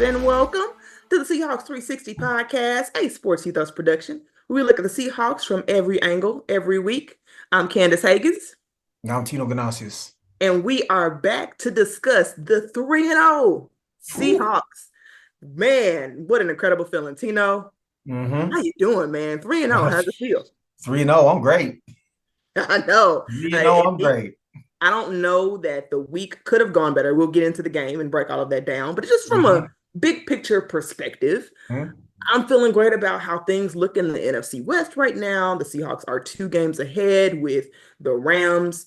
and welcome to the Seahawks 360 podcast, a sports ethos production. We look at the Seahawks from every angle every week. I'm Candace Higgins, Now I'm Tino Ganasius. and we are back to discuss the 3-0 Seahawks. Man, what an incredible feeling. Tino, Mm-hmm. how you doing, man? 3-0, how's it feel? 3-0. I'm great. I know. 3-0. I'm great. I don't know that the week could have gone better. We'll get into the game and break all of that down, but just from a Mm-hmm. big picture perspective, Mm-hmm. I'm feeling great about how things look in the NFC West right now. The Seahawks are 2 games ahead with the Rams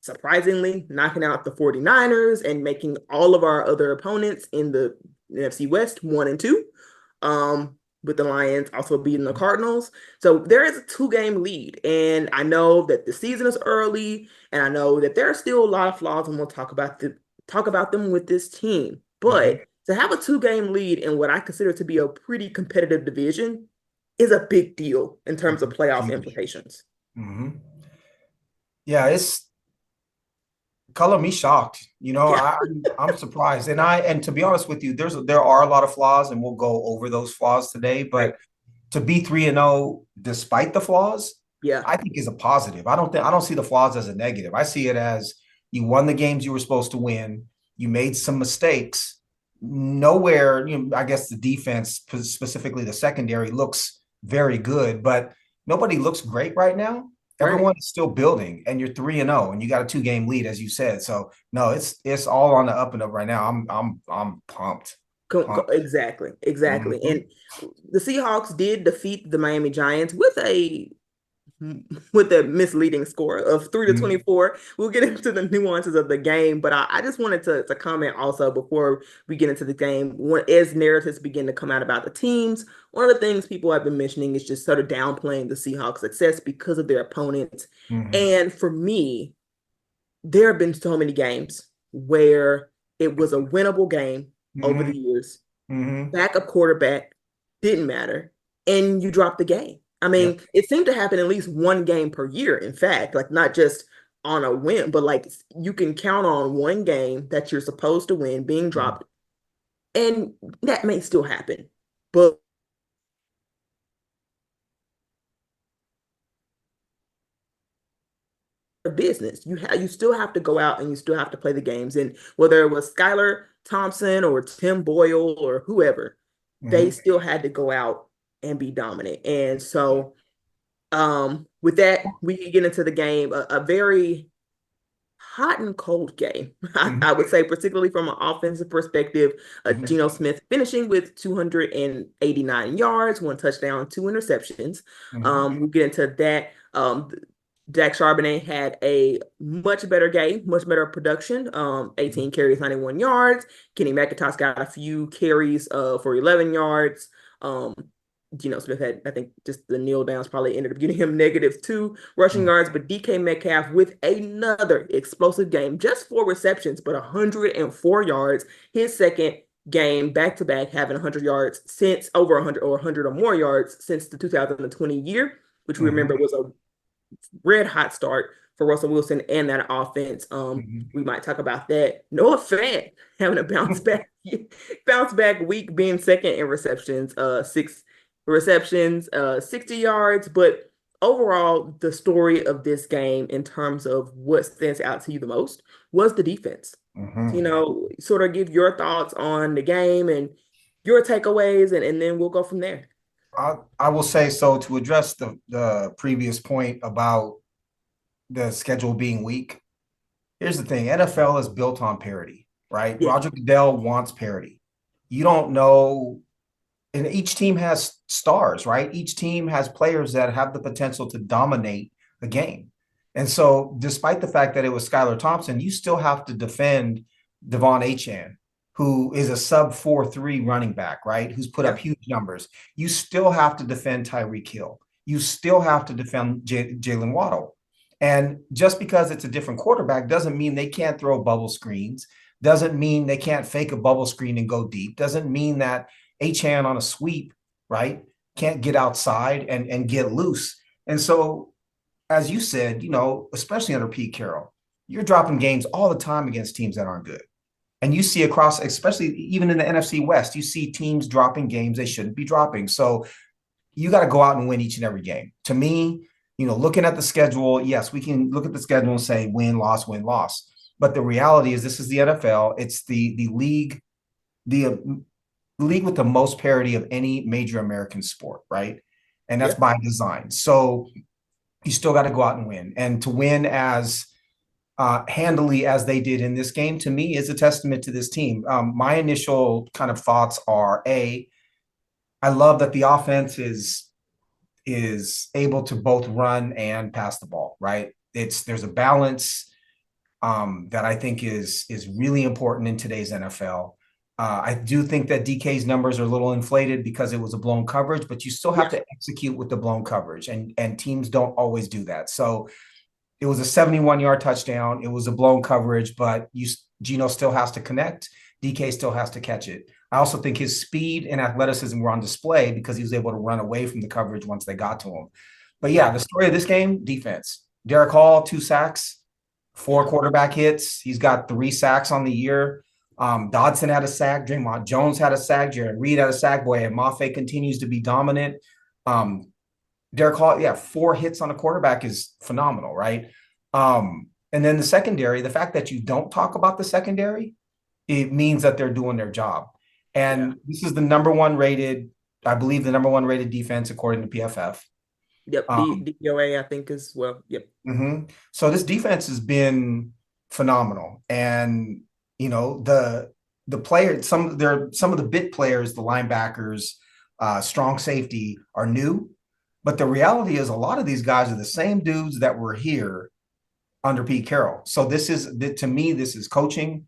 surprisingly knocking out the 49ers and making all of our other opponents in the NFC West 1-2. With the Lions also beating the Cardinals. So there is a 2-game lead. And I know that the season is early, and I know that there are still a lot of flaws, and we'll talk about them with this team. Mm-hmm. But to have a 2-game lead in what I consider to be a pretty competitive division is a big deal in terms of playoff Huge. implications. Mm-hmm. Yeah, it's color me shocked. Yeah. I'm surprised, and to be honest with you, there are a lot of flaws, and we'll go over those flaws today. Right. But to be 3-0 despite the flaws, Yeah. I think is a positive. I don't see the flaws as a negative. I see it as you won the games you were supposed to win. You made some mistakes. Nowhere, I guess the defense, specifically the secondary, looks very good, but nobody looks great right now. Right. Everyone is still building, and you're 3-0, and you got a 2-game lead, as you said. So no, it's all on the up and up right now. I'm pumped. Pumped. Exactly. Exactly. Mm-hmm. And the Seahawks did defeat the Miami Giants with a misleading score of 3 to Mm-hmm. 24. We'll get into the nuances of the game, but I just wanted to comment also before we get into the game. As narratives begin to come out about the teams, one of the things people have been mentioning is just sort of downplaying the Seahawks' success because of their opponents. Mm-hmm. And for me, there have been so many games where it was a winnable game over Mm-hmm. the years. Mm-hmm. Backup quarterback didn't matter, and you dropped the game. I Yep. mean, it seemed to happen at least one game per year, in fact, like not just on a win, but like you can count on one game that you're supposed to win being dropped, and that may still happen. But business. You still have to go out and you still have to play the games. And whether it was Skylar Thompson or Tim Boyle or whoever, they Mm-hmm. still had to go out and be dominant. And so with that, we can get into the game. A very hot and cold game, I Mm-hmm. would say, particularly from an offensive perspective. Mm-hmm. Geno Smith finishing with 289 yards, 1 touchdown, 2 interceptions. Mm-hmm. We'll get into that. Dak Charbonnet had a much better game, much better production. 18 carries, 91 yards. Kenny McIntosh got a few carries for 11 yards. Um, Smith had, I think, just the kneel downs probably ended up getting him -2 rushing yards, but DK Metcalf with another explosive game, just 4 receptions, but 104 yards. His second game back to back, having 100 yards since over 100 or 100 or more yards since the 2020 year, which we Mm-hmm. remember was a red hot start for Russell Wilson and that offense. Mm-hmm. We might talk about that. Noah Fant having a bounce back week, being second in receptions, 6 receptions, 60 yards. But overall, the story of this game in terms of what stands out to you the most was the defense. Mm-hmm. Sort of give your thoughts on the game and your takeaways, and then we'll go from there. I will say so to address the previous point about the schedule being weak. Here's the thing: NFL is built on parity, right? Yeah. Roger Goodell wants parity. You don't know, and each team has stars, right? Each team has players that have the potential to dominate a game. And so, despite the fact that it was Skylar Thompson, you still have to defend Devon Achan, who is a sub 4.3 running back, right? Who's put up Yeah. huge numbers. You still have to defend Tyreek Hill. You still have to defend Jalen Waddle. And just because it's a different quarterback doesn't mean they can't throw bubble screens, doesn't mean they can't fake a bubble screen and go deep, doesn't mean that Achan on a sweep, right, can't get outside and get loose. And so, as you said, especially under Pete Carroll, you're dropping games all the time against teams that aren't good. And you see across, especially even in the NFC West, you see teams dropping games they shouldn't be dropping. So you got to go out and win each and every game. To me, looking at the schedule, yes, we can look at the schedule and say win, loss, win, loss. But the reality is, this is the NFL. It's the league, the league with the most parity of any major American sport, right? And that's Yeah, by design. So you still got to go out and win. And to win as handily as they did in this game, to me, is a testament to this team. My initial kind of thoughts are: A, I love that the offense is able to both run and pass the ball, right? There's a balance that I think is really important in today's NFL. I do think that DK's numbers are a little inflated because it was a blown coverage, but you still have yeah, to execute with the blown coverage, and teams don't always do that. So it was a 71-yard touchdown. It was a blown coverage, but Geno still has to connect. DK still has to catch it. I also think his speed and athleticism were on display because he was able to run away from the coverage once they got to him. But yeah, right. the story of this game, defense. Derek Hall, 2 sacks, four Yeah, quarterback hits. He's got 3 sacks on the year. Dodson had a sack. Draymond Jones had a sack. Jared Reed had a sack. Boy, and Mafe continues to be dominant. Um, Derek Hall, yeah, 4 hits on a quarterback is phenomenal, right? And then the secondary, the fact that you don't talk about the secondary, it means that they're doing their job. yeah. And this is the number one rated, I believe, the number one rated defense according to PFF. Yep. Um, DOA, I think, as well. Yep. so this defense has been phenomenal, and the players, some of the bit players, the linebackers, strong safety are new, but the reality is a lot of these guys are the same dudes that were here under Pete Carroll. So to me, this is coaching.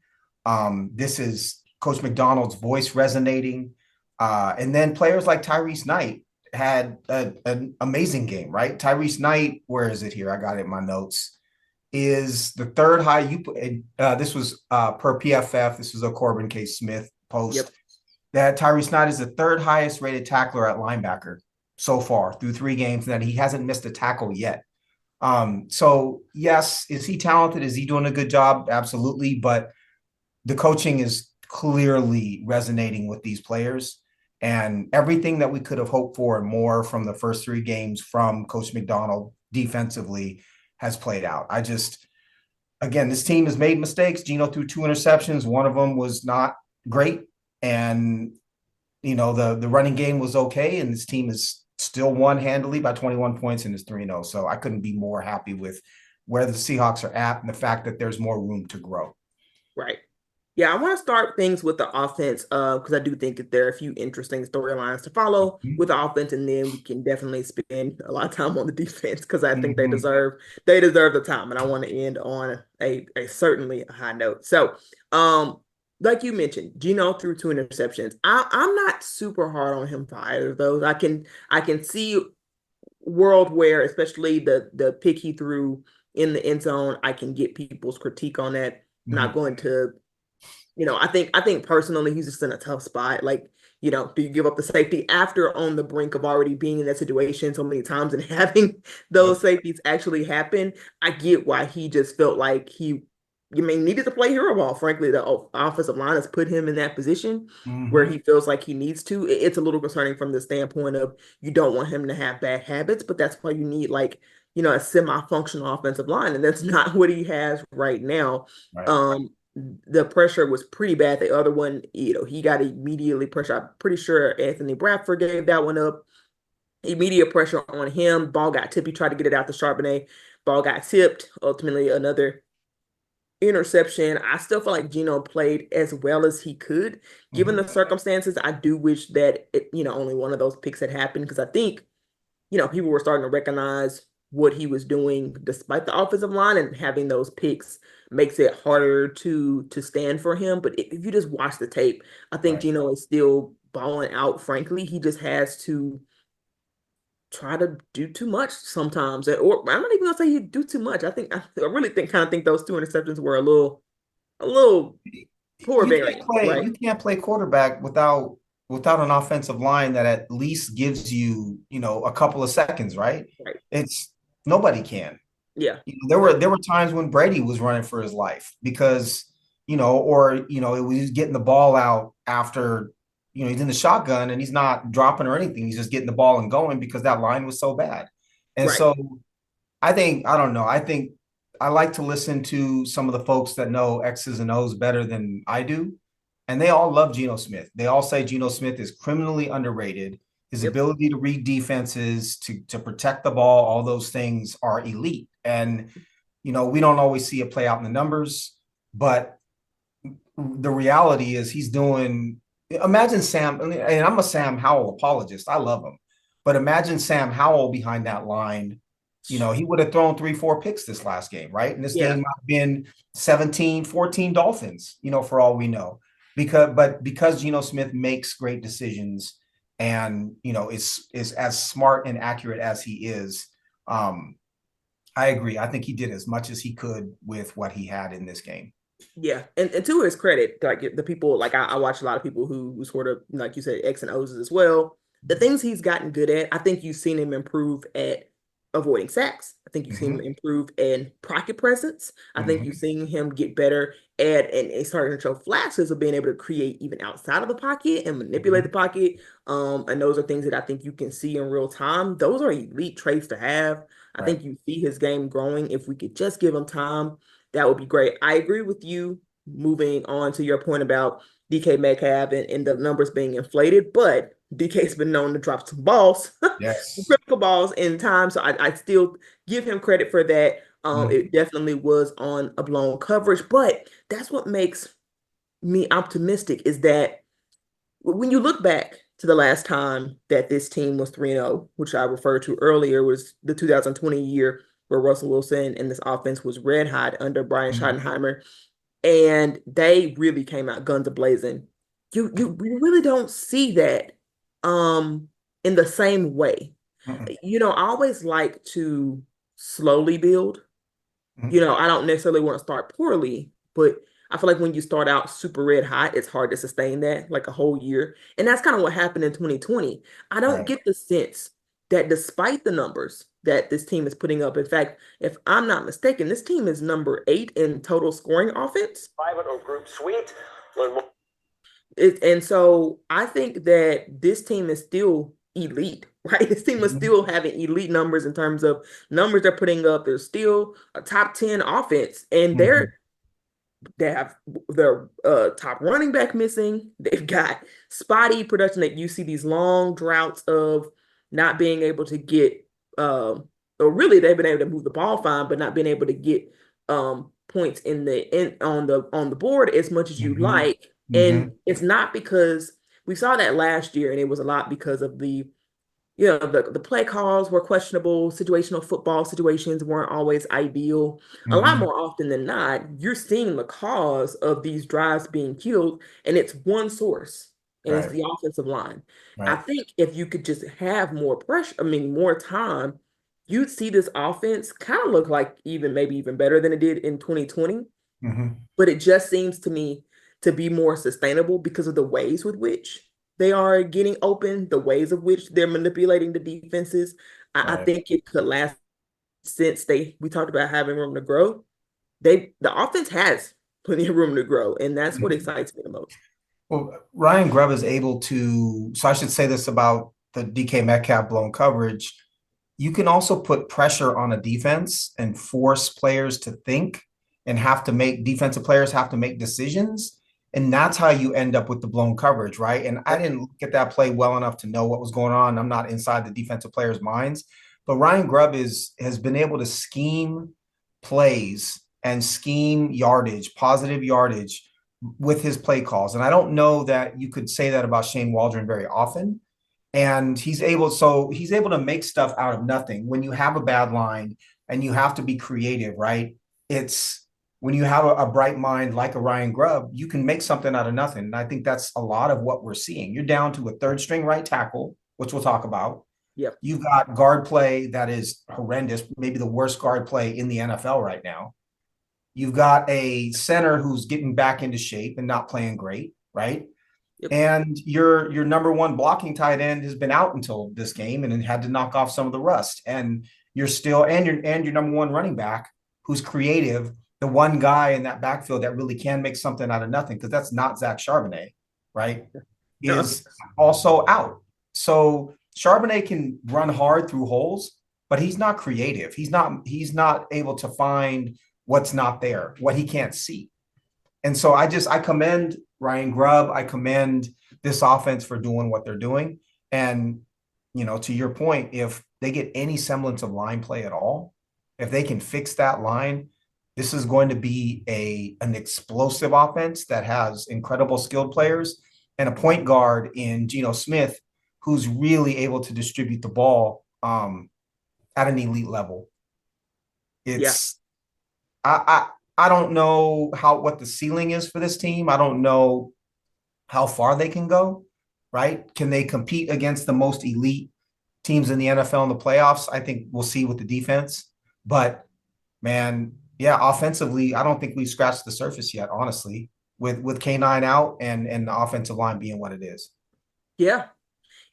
This is Coach McDonald's voice resonating. And then players like Tyrese Knight had an amazing game, right? Tyrese Knight, where is it here? I got it in my notes. Is the third high this was per PFF. This was a Corbin K. Smith post Yep. that Tyrese Knight is the third highest rated tackler at linebacker so far through 3 games, and that he hasn't missed a tackle yet. So yes, is he talented? Is he doing a good job? Absolutely. But the coaching is clearly resonating with these players, and everything that we could have hoped for and more from the first 3 games from Coach McDonald defensively has played out. Again, this team has made mistakes. Geno threw 2 interceptions. One of them was not great. And, the running game was okay. And this team is still won handily by 21 points and is 3-0. So I couldn't be more happy with where the Seahawks are at and the fact that there's more room to grow. Right. Yeah, I want to start things with the offense, because I do think that there are a few interesting storylines to follow with the offense, and then we can definitely spend a lot of time on the defense because I think Mm-hmm. they deserve the time, and I want to end on a certainly a high note. So, like you mentioned, Geno threw 2 interceptions. I'm not super hard on him for either of those. I can see world where, especially the pick he threw in the end zone, I can get people's critique on that. I'm Mm-hmm. not going to, I think personally he's just in a tough spot. Like, do you give up the safety after on the brink of already being in that situation so many times and having Yep. those safeties actually happen? I get why he just felt like needed to play hero ball. Frankly, the offensive line has put him in that position where Mm-hmm. he feels like he needs to. It's a little concerning from the standpoint of you don't want him to have bad habits, but that's why you need like, a semi-functional offensive line, and that's not what he has right now. Right. Um, the pressure was pretty bad. The other one, he got immediately pressure. I'm pretty sure Anthony Bradford gave that one up. Immediate pressure on him. Ball got tipped. He tried to get it out to Charbonnet. Ball got tipped. Ultimately, another interception. I still feel like Geno played as well as he could, given Mm-hmm. the circumstances. I do wish that only one of those picks had happened because I think people were starting to recognize what he was doing despite the offensive line, and having those picks makes it harder to stand for him. But if you just watch the tape, I think Right. Geno is still balling out. Frankly, he just has to try to do too much sometimes. Or I'm not even gonna say he do too much. I really think those 2 interceptions were a little poor variance, right? You can't play quarterback without an offensive line that at least gives you, a couple of seconds, right? Right. It's Nobody can. Yeah. There were No. there were times when Brady was running for his life because or he's getting the ball out after, he's in the shotgun and he's not dropping or anything. He's just getting the ball and going because that line was so bad. And Right. so I don't know. I think I like to listen to some of the folks that know X's and O's better than I do. And they all love Geno Smith. They all say Geno Smith is criminally underrated. His Yep. ability to read defenses, to protect the ball, all those things are elite. And, we don't always see it play out in the numbers, but the reality is he's doing. Imagine Sam, and I'm a Sam Howell apologist. I love him. But imagine Sam Howell behind that line. He would have thrown 3-4 picks this last game, right? And this Yeah. game might have been 17-14 Dolphins, for all we know. Because Geno Smith makes great decisions and is as smart and accurate as he is. I agree. I think he did as much as he could with what he had in this game. Yeah, and to his credit, like the people, like I watch a lot of people who sort of, like you said, X and O's as well. The things he's gotten good at, I think you've seen him improve at avoiding sacks. I think you've seen him Mm-hmm. improve in pocket presence. I think you've Mm-hmm. seen him get better at and starting to show flashes of being able to create even outside of the pocket and manipulate Mm-hmm. the pocket. And those are things that I think you can see in real time. Those are elite traits to have. I Right. think you see his game growing if we could just give him time. That would be great. I agree with you moving on to your point about DK Metcalf and the numbers being inflated, but DK's been known to drop some balls, Yes. critical balls in time. So I still give him credit for that. Mm-hmm. It definitely was on a blown coverage, but that's what makes me optimistic is that when you look back to the last time that this team was 3-0, which I referred to earlier, was the 2020 year where Russell Wilson and this offense was red hot under Brian Mm-hmm. Schottenheimer, and they really came out guns a blazing. You really don't see that um in the same way. Mm-hmm. I always like to slowly build. Mm-hmm. I don't necessarily want to start poorly, but I feel like when you start out super red hot, it's hard to sustain that like a whole year. And that's kind of what happened in 2020. I don't Right. get the sense that despite the numbers that this team is putting up, in fact, if I'm not mistaken, this team is number 8 in total scoring offense. Private or group suite. Learn more. And so I think that this team is still elite, right? This team is Mm-hmm. still having elite numbers in terms of numbers they're putting up. They're still a top 10 offense, and Mm-hmm. they have their top running back missing. They've got spotty production that you see these long droughts of not being able to get, or really they've been able to move the ball fine, but not being able to get points on the board as much as you Mm-hmm. like. Mm-hmm. And it's not because we saw that last year, and it was a lot because of the play calls were questionable. Situational football situations weren't always ideal. A lot Mm-hmm. more often than not, you're seeing the cause of these drives being killed, and it's one source, and it's Right. the offensive line. I Right. think if you could just have more pressure, I mean, more time, you'd see this offense kind of look like maybe even better than it did in 2020. Mm-hmm. But it just seems to me to be more sustainable because of the ways with which they are getting open, the ways of which they're manipulating the defenses. I Right. think it could last since we talked about having room to grow. The offense has plenty of room to grow, and that's what Mm-hmm. excites me the most. Well, Ryan Grubb is able to, so I should say this about the DK Metcalf blown coverage. You can also put pressure on a defense and force players to think and defensive players have to make decisions. And that's how you end up with the blown coverage, right? And I Yep. didn't look at that play well enough to know what was going on. I'm not inside the defensive players' minds, but Ryan Grubb has been able to scheme plays and scheme yardage, positive yardage with his play calls. And I don't know that you could say that about Shane Waldron very often. And he's able to make stuff out of nothing. When you have a bad line and you have to be creative, right? It's when you have a bright mind like a Ryan Grubb, you can make something out of nothing. And I think that's a lot of what we're seeing. You're down to a third string right tackle, which we'll talk about. Yep. You've got guard play that is horrendous, maybe the worst guard play in the NFL right now. You've got a center who's getting back into shape and not playing great, right? Yep. And your number one blocking tight end has been out until this game and had to knock off some of the rust. And you're still and your number one running back who's creative the one guy in that backfield that really can make something out of nothing, because that's not Zach Charbonnet, right, No. is also out. So Charbonnet can run hard through holes, but he's not creative. He's not able to find what's not there, what he can't see. And so I commend Ryan Grubb. I commend this offense for doing what they're doing. And, to your point, if they get any semblance of line play at all, if they can fix that line, this is going to be an explosive offense that has incredible skilled players and a point guard in Geno Smith, who's really able to distribute the ball at an elite level. Yeah. It's I don't know what the ceiling is for this team. I don't know how far they can go, right? Can they compete against the most elite teams in the NFL in the playoffs? I think we'll see with the defense. But man, yeah, offensively, I don't think we've scratched the surface yet, honestly, with K9 out and the offensive line being what it is. Yeah.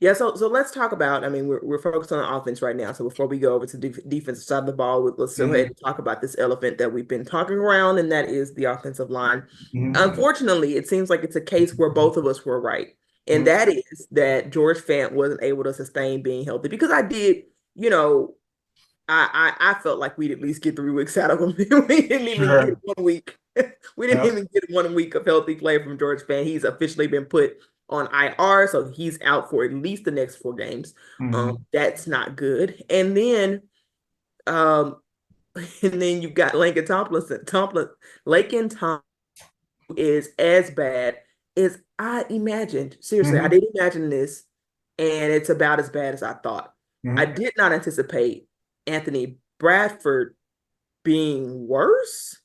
Yeah, so let's talk about. I mean, we're focused on offense right now. So before we go over to the defensive side of the ball, let's go ahead Mm-hmm. and talk about this elephant that we've been talking around, and that is the offensive line. Mm-hmm. Unfortunately, it seems like it's a case where both of us were right, and Mm-hmm. that is that George Fant wasn't able to sustain being healthy because I did, you know, I felt like we'd at least get 3 weeks out of him. We didn't even get Sure. 1 week. We didn't Yep. even get 1 week of healthy play from George Fant. He's officially been put on IR, so he's out for at least the next 4 games. Mm-hmm. That's not good. Um, and then you've got Lakin Tom is as bad as I imagined. Seriously, I Mm-hmm. didn't imagine this, and it's about as bad as I thought. I Mm-hmm. did not anticipate Anthony Bradford being worse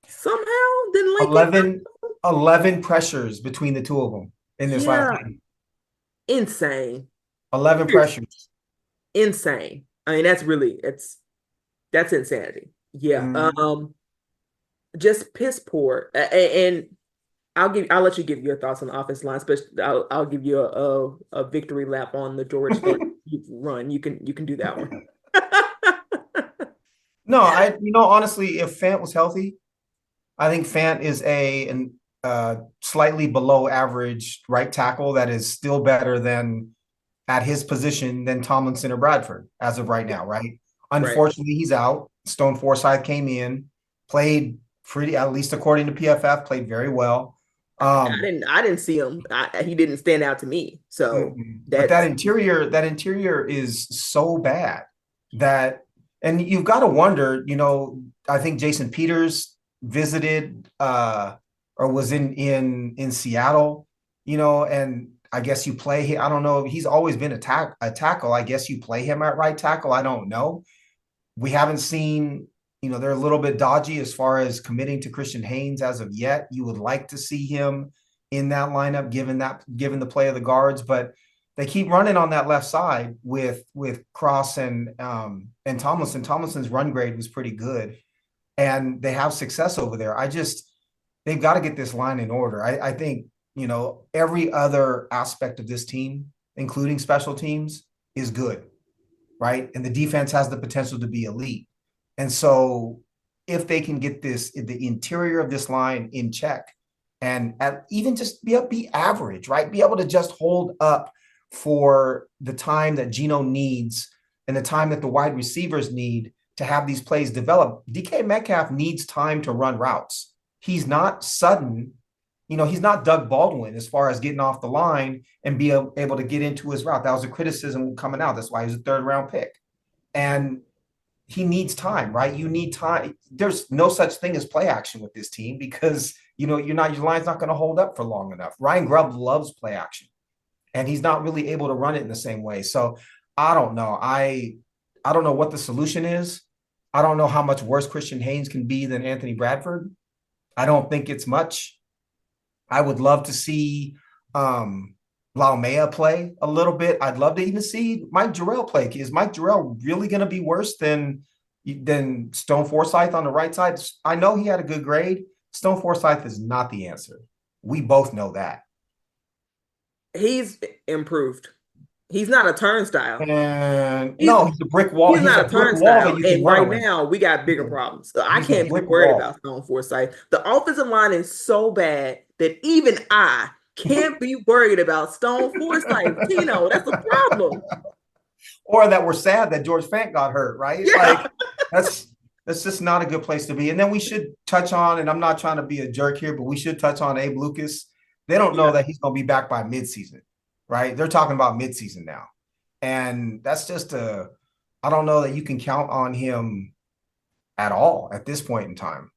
somehow than Lincoln. 11 pressures between the two of them in this last Yeah, game. insane. 11 Seriously, pressures. insane. I mean, that's insanity. Yeah. Mm-hmm. Just piss poor. And I'll let you give your thoughts on the offensive line, especially I'll give you a victory lap on the George Fant run. You can do that one. No, honestly, if Fant was healthy, I think Fant is an slightly below average right tackle that is still better than at his position than Tomlinson or Bradford as of right Yeah, now, right? right. Unfortunately, he's out. Stone Forsythe came in, played pretty, at least according to PFF, played very well. Um, I didn't see him. He didn't stand out to me. So but that that's interior is so bad that, and you've got to wonder, I think Jason Peters visited or was in Seattle, and I guess you play him. I don't know. He's always been a tackle. I guess you play him at right tackle. I don't know. We haven't seen, they're a little bit dodgy as far as committing to Christian Haynes as of yet. You would like to see him in that lineup, given the play of the guards, but they keep running on that left side with Cross and Tomlinson. Tomlinson's run grade was pretty good, and they have success over there. They've got to get this line in order. I think, every other aspect of this team, including special teams, is good, right? And the defense has the potential to be elite. And so if they can get the interior of this line in check and even just be average, right? Be able to just hold up for the time that Geno needs and the time that the wide receivers need to have these plays develop. DK Metcalf needs time to run routes. He's not sudden. He's not Doug Baldwin as far as getting off the line and be able to get into his route. That was a criticism coming out. That's why he's a third-round pick. And he needs time, right? You need time. There's no such thing as play action with this team because, your line's not going to hold up for long enough. Ryan Grubb loves play action, and he's not really able to run it in the same way. So I don't know. I don't know what the solution is. I don't know how much worse Christian Haynes can be than Anthony Bradford. I don't think it's much. I would love to see Laumea play a little bit. I'd love to even see Mike Jarrell play. Is Mike Jarrell really going to be worse than Stone Forsythe on the right side? I know he had a good grade. Stone Forsythe is not the answer. We both know that. he's improved. He's not a turnstile. And He's no, he's a brick wall. he's He's a not a brick wall that turnstile. you can And run right around. now we got bigger problems. So I He's a can't be brick worried wall. about Stone Forsythe. The offensive line is so bad that even I can't be worried about Stone Forsythe. Tino, that's a problem. Or that we're sad that George Fant got hurt, right? Like Yeah. that's that's just not a good place to be. And then we should touch on, and I'm not trying to be a jerk here, but we should touch on Abe Lucas. They don't know Yeah. that he's going to be back by midseason, right? They're talking about midseason now. And that's just I don't know that you can count on him at all at this point in time.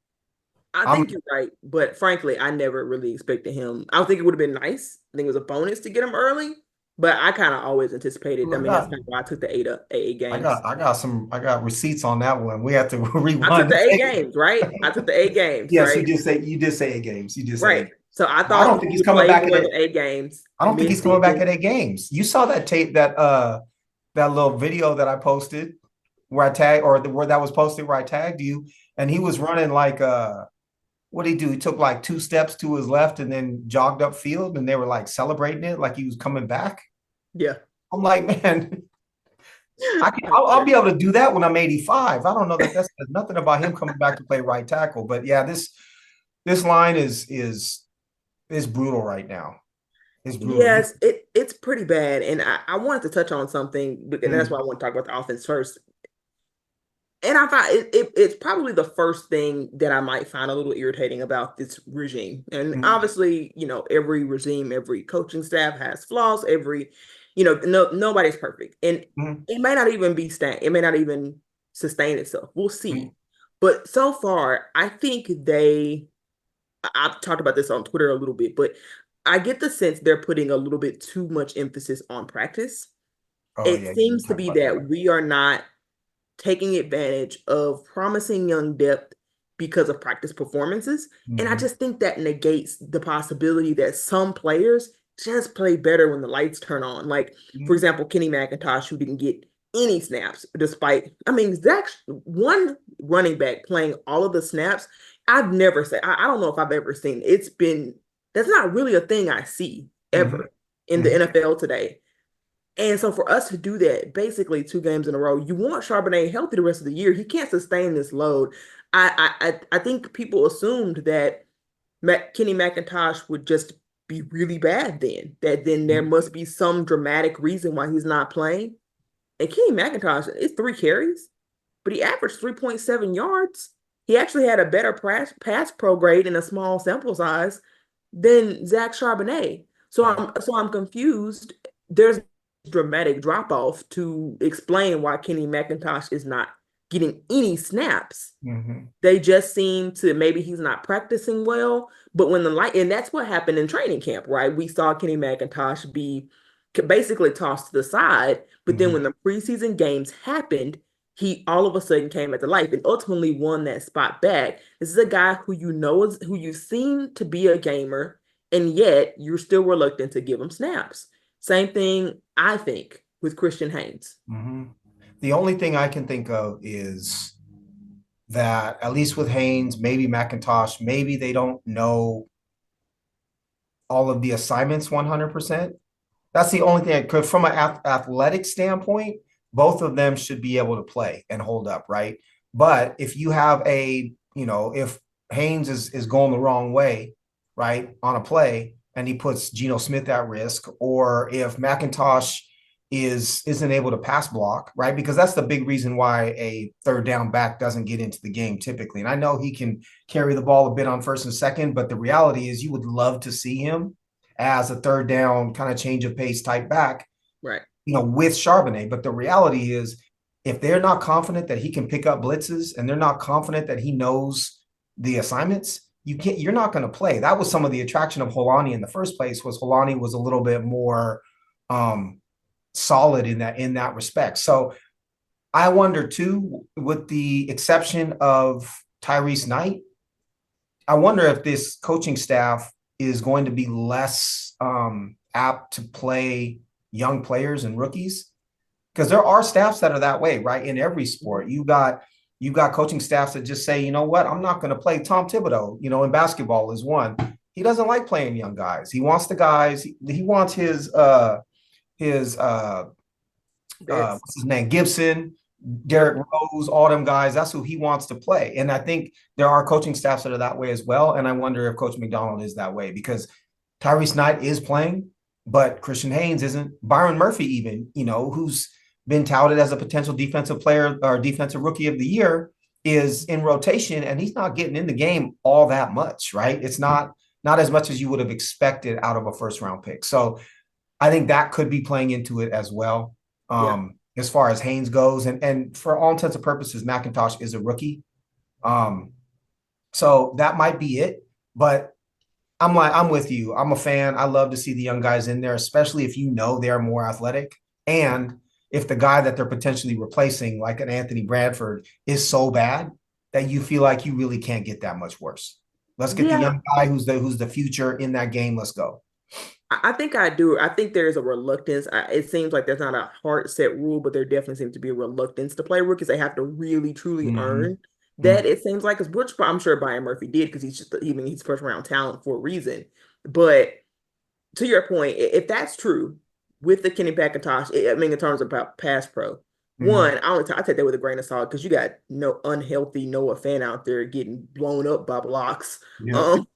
I I'm think you're right, but frankly, I never really expected him. I think it would have been nice. I think it was a bonus to get him early, but I kind of always anticipated. I look, mean, that's kind of why I took the eight games. I got receipts on that one. We have to I took rewind the the eight tape. games, right? I took the eight games, Yes, right? you did say 8 games. You did say Right. 8. So I I thought don't he think he's would coming play back at more it. than 8 games I don't think he's coming back mid-season. at 8 games. You saw that tape that little video that I posted where I tagged or where that was posted where I tagged you, and he was running like what did he do? He took like 2 steps to his left and then jogged up field, and they were like celebrating it like he was coming back. Yeah. I'm like, man, I I'll agree. be able to do that when I'm 85. I don't know that that's nothing about him coming back to play right tackle, but yeah, this line is brutal right now. It's brutal. Yes, it's pretty bad. And I wanted to touch on something, and that's Mm, why I want to talk about the offense first. And I thought it's probably the first thing that I might find a little irritating about this regime. And mm, obviously, every regime, every coaching staff has flaws. Nobody's perfect. And mm, it may not even be it may not even sustain itself. We'll mm. see. But so far, I think I've talked about this on Twitter a little bit, but I get the sense they're putting a little bit too much emphasis on practice. Oh It yeah, you seems to talk be about that. that we are not taking advantage of promising young depth because of practice performances. And I Mm-hmm, just think that negates the possibility that some players just play better when the lights turn on. Like, for mm-hmm, example, Kenny McIntosh, who didn't get any snaps, despite, I mean, Zach, one running back playing all of the snaps. I've never said, I don't know if I've ever seen that's not really a thing I see mm-hmm, ever in the mm-hmm, NFL today. And so for us to do that, basically 2 games in a row, you want Charbonnet healthy the rest of the year. He can't sustain this load. I think people assumed that Kenny McIntosh would just be really bad then. That then there mm-hmm, must be some dramatic reason why he's not playing. And Kenny McIntosh, it's 3 carries, but he averaged 3.7 yards. He actually had a better pass pro grade in a small sample size than Zach Charbonnet. So right. I'm confused. There's dramatic drop off to explain why Kenny McIntosh is not getting any snaps. Mm-hmm, They just seem to maybe he's not practicing well. But when the light, and that's what happened in training camp, right? We saw Kenny McIntosh be basically tossed to the side. But then mm-hmm, when the preseason games happened, he all of a sudden came at the life and ultimately won that spot back. This is a guy who you've seen to be a gamer, and yet you're still reluctant to give him snaps. Same thing, I think, with Christian Haynes. mm-hmm. The only thing I can think of is that at least with Haynes, maybe McIntosh, maybe they don't know all of the assignments 100%. That's the only thing. Because from an athletic standpoint, both of them should be able to play and hold up, right? But if you have if Haynes is going the wrong way, right, on a play, and he puts Geno Smith at risk, or if McIntosh isn't able to pass block, right? Because that's the big reason why a third down back doesn't get into the game typically. And I know he can carry the ball a bit on first and second, but the reality is you would love to see him as a third down kind of change of pace type back, Right. with Charbonnet. But the reality is, if they're not confident that he can pick up blitzes and they're not confident that he knows the assignments, you're not going to play. That was some of the attraction of Holani in the first place. Was Holani was a little bit more solid in that respect. So I wonder too, with the exception of Tyrese Knight, I wonder if this coaching staff is going to be less apt to play young players and rookies, because there are staffs that are that way, right? In every sport, you got coaching staffs that just say, you know what, I'm not going to play. Tom Thibodeau, in basketball is one. He doesn't like playing young guys. He wants the guys. He wants his That's what's his name, Gibson, yep. Derrick Rose, all them guys. That's who he wants to play. And I think there are coaching staffs that are that way as well. And I wonder if Coach McDonald is that way because Tyrese Knight is playing, but Christian Haynes isn't. Byron Murphy, even, who's been touted as a potential defensive player or defensive rookie of the year, is in rotation, and he's not getting in the game all that much, right? It's not as much as you would have expected out of a first round pick. So I think that could be playing into it as well. Yeah. As far as Haynes goes, and for all intents and purposes, McIntosh is a rookie. Um, so that might be it. But I'm with you. I'm a fan. I love to see the young guys in there, especially if they're more athletic. And if the guy that they're potentially replacing, like an Anthony Bradford, is so bad that you feel like you really can't get that much worse. Let's get the Yeah. young guy who's the future in that game. Let's go. I think I do. I think there's a reluctance. It seems like there's not a hard set rule, but there definitely seems to be a reluctance to play rookies. They have to really, truly Mm-hmm. earn that. It seems like, which I'm sure Brian Murphy did because he's just even he's first round talent for a reason. But to your point, if that's true with the Kenny McIntosh, I mean, in terms of pass pro, Mm-hmm. one, I take that with a grain of salt because you got no unhealthy Noah fan out there getting blown up by blocks. Yep. Um,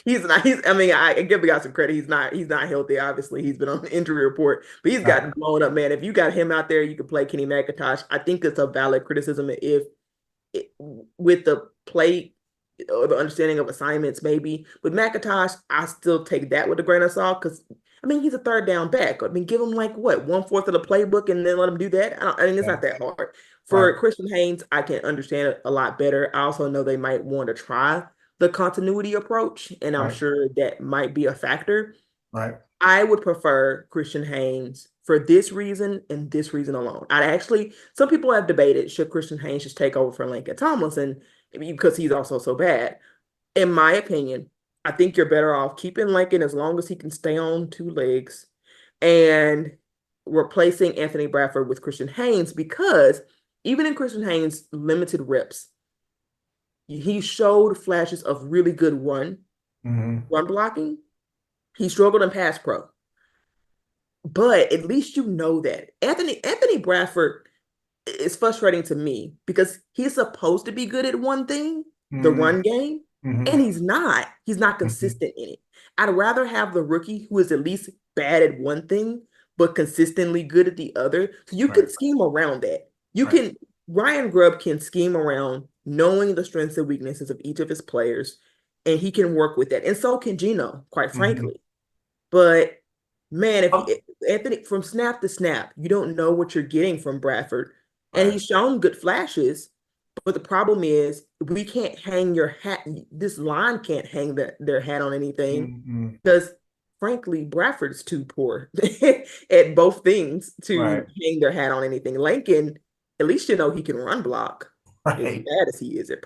he's not. I mean, I give the guy some credit. He's not healthy. Obviously, he's been on the injury report, but he's Right. gotten blown up, man. If you got him out there, you can play Kenny McIntosh. I think it's a valid criticism if with the play or the understanding of assignments, maybe. With McIntosh, I still take that with a grain of salt because I mean he's a third down back. I mean, give him like what 1/4 of the playbook and then let him do that. I mean, it's Yeah. not that hard. Right. For Christian Haynes, I can understand it a lot better. I also know they might want to try the continuity approach, and I'm Right. sure that might be a factor. Right. I would prefer Christian Haynes for this reason and this reason alone. I'd actually, some people have debated should Christian Haynes just take over for Lincoln Tomlinson because he's also so bad. In my opinion, I think you're better off keeping Lincoln as long as he can stay on two legs and replacing Anthony Bradford with Christian Haynes because even in Christian Haynes' limited reps, he showed flashes of really good Mm-hmm. run blocking. He struggled in pass pro. But at least you know that. Anthony Bradford is frustrating to me because he's supposed to be good at one thing, the Mm-hmm. run game, and Mm-hmm. he's not. He's not Mm-hmm. consistent in it. I'd rather have the rookie who is at least bad at one thing, but consistently good at the other. So you Right. can scheme around that. You Right. can, Ryan Grubb can scheme around knowing the strengths and weaknesses of each of his players, and he can work with that. And so can Gino, quite Mm-hmm. frankly. But man, if Oh, you, Anthony from snap to snap, you don't know what you're getting from Bradford, and right. he's shown good flashes. But the problem is, we can't hang your hat. This line can't hang their hat on anything Mm-hmm. because, frankly, Bradford's too poor at both things to Right. hang their hat on anything. Lincoln, at least you know he can run block as Right. bad as he is at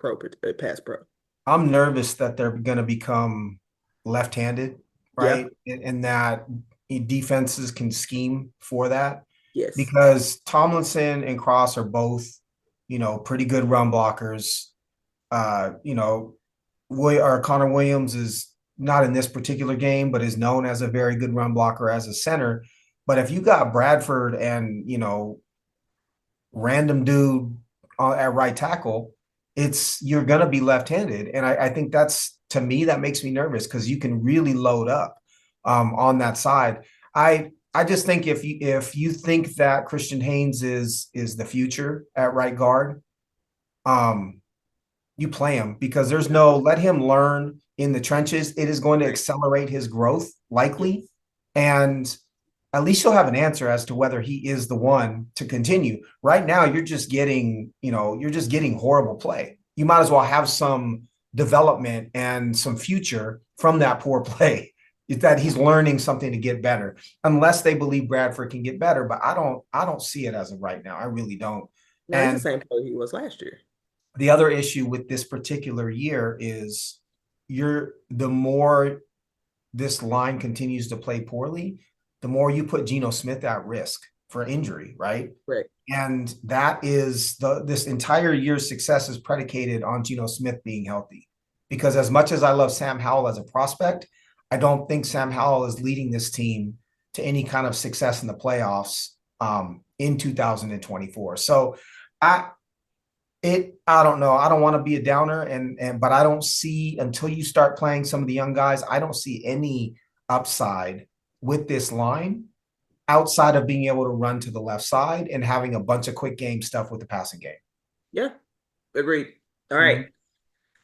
pass pro. I'm nervous that they're going to become left-handed, Yeah. right? And that defenses can scheme for that Yes. because Tomlinson and Cross are both, pretty good run blockers. Or Connor Williams is not in this particular game, but is known as a very good run blocker as a center. But if you got Bradford and, random dude at right tackle, you're going to be left-handed. And I think to me, that makes me nervous because you can really load up on that side. I just think if you think that Christian Haynes is the future at right guard, you play him because there's Yeah. no let him learn in the trenches. It is going to Right. accelerate his growth likely. Yes. And at least you'll have an answer as to whether he is the one to continue. Right now, you're just getting horrible play. You might as well have some development and some future from that poor play. Is that he's learning something to get better, unless they believe Bradford can get better. But I don't see it as of right now. I really don't. No, he's the And same player he was last year. the other issue with this particular year is the more this line continues to play poorly, the more you put Geno Smith at risk for injury, right? Right. And that is this entire year's success is predicated on Geno Smith being healthy. Because as much as I love Sam Howell as a prospect, I don't think Sam Howell is leading this team to any kind of success in the playoffs in 2024. So I I don't know. I don't want to be a downer, but I don't see, until you start playing some of the young guys, I don't see any upside with this line outside of being able to run to the left side and having a bunch of quick game stuff with the passing game. Yeah, agreed. All right. Mm-hmm.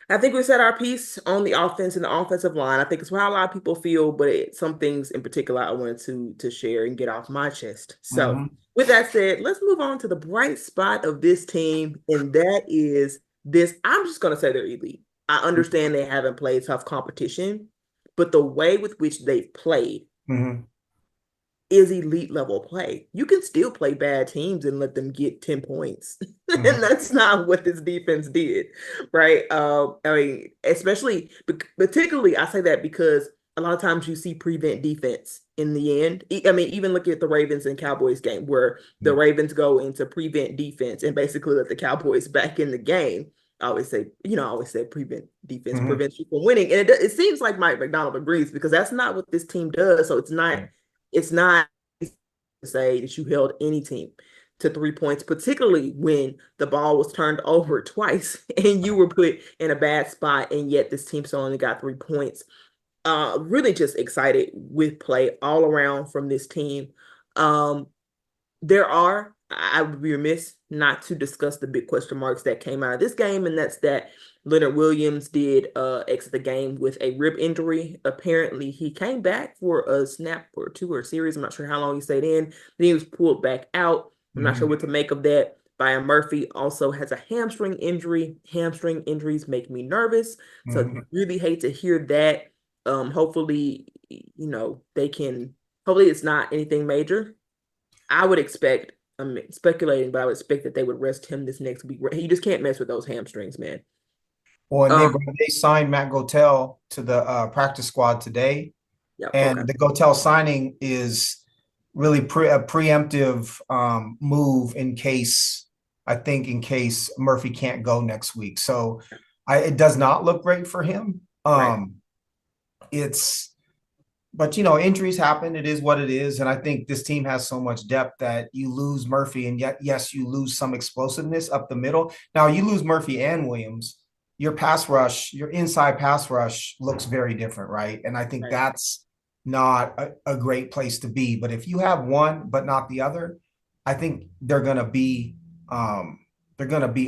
I think we said our piece on the offense and the offensive line. I think it's how a lot of people feel, but some things in particular I wanted to share and get off my chest. So, Mm-hmm. with that said, let's move on to the bright spot of this team, and that is this. I'm just going to say they're elite. I understand they haven't played tough competition, but the way with which they've played Mm-hmm. is elite level play. You can still play bad teams and let them get 10 points. And Mm-hmm. that's not what this defense did, right? I mean, especially, particularly, I say that because a lot of times you see prevent defense in the end. I mean, even look at the Ravens and Cowboys game where the Ravens go into prevent defense and basically let the Cowboys back in the game. I always say, I always say prevent defense Mm-hmm. prevents you from winning. And it seems like Mike McDonald agrees because that's not what this team does. So it's not to say that you held any team to 3 points, particularly when the ball was turned over twice and you were put in a bad spot, and yet this team still only got 3 points. Really just excited with play all around from this team. Um, I would be remiss not to discuss the big question marks that came out of this game, and that's that Leonard Williams did exit the game with a rib injury. Apparently, he came back for a snap or two or a series. I'm not sure how long he stayed in. Then he was pulled back out. I'm not sure Mm-hmm. what to make of that. Byron Murphy also has a hamstring injury. Hamstring injuries make me nervous. So Mm-hmm. really hate to hear that. Hopefully, they can, hopefully it's not anything major. I would expect, I'm speculating, but I would expect that they would rest him this next week. You just can't mess with those hamstrings, man. Well, and Um, they signed Matt Gotel to the practice squad today, yeah, okay, and the Gotel signing is really a preemptive move in case, I think, in case Murphy can't go next week. So it does not look great for him. right. It's But injuries happen. It is what it is, and I think this team has so much depth that you lose Murphy, and yet yes, you lose some explosiveness up the middle. Now you lose Murphy and Williams. Your pass rush, your inside pass rush looks very different, right? And I think Right. that's not a great place to be. But if you have one but not the other, I think they're gonna be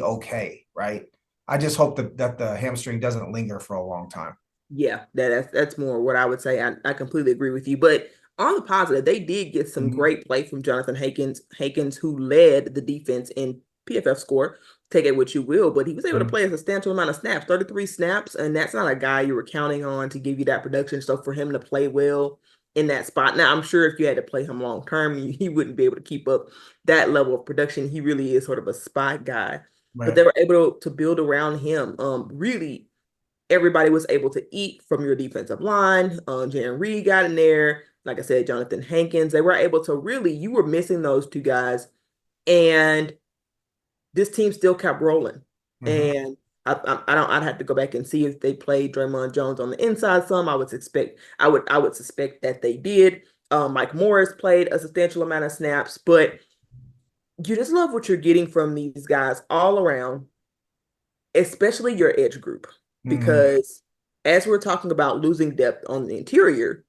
okay, right? I just hope that the hamstring doesn't linger for a long time. Yeah, that's more what I would say. I completely agree with you. But on the positive, they did get some Mm-hmm. great play from Jonathan Hankins, who led the defense in PFF score. Take it what you will, but he was able to play a substantial amount of snaps, 33 snaps, and that's not a guy you were counting on to give you that production. So for him to play well in that spot, now I'm sure if you had to play him long term, he wouldn't be able to keep up that level of production. He really is sort of a spot guy, but Right. they were able to build around him. Really everybody was able to eat from your defensive line. Jaren Reed got in there. Like I said, Jonathan Hankins. They were able to really, you were missing those two guys. And this team still kept rolling. Mm-hmm. And I'd have to go back and see if they played Draymond Jones on the inside some. I would suspect that they did. Mike Morris played a substantial amount of snaps, but you just love what you're getting from these guys all around, especially your edge group, Mm-hmm. because as we're talking about losing depth on the interior,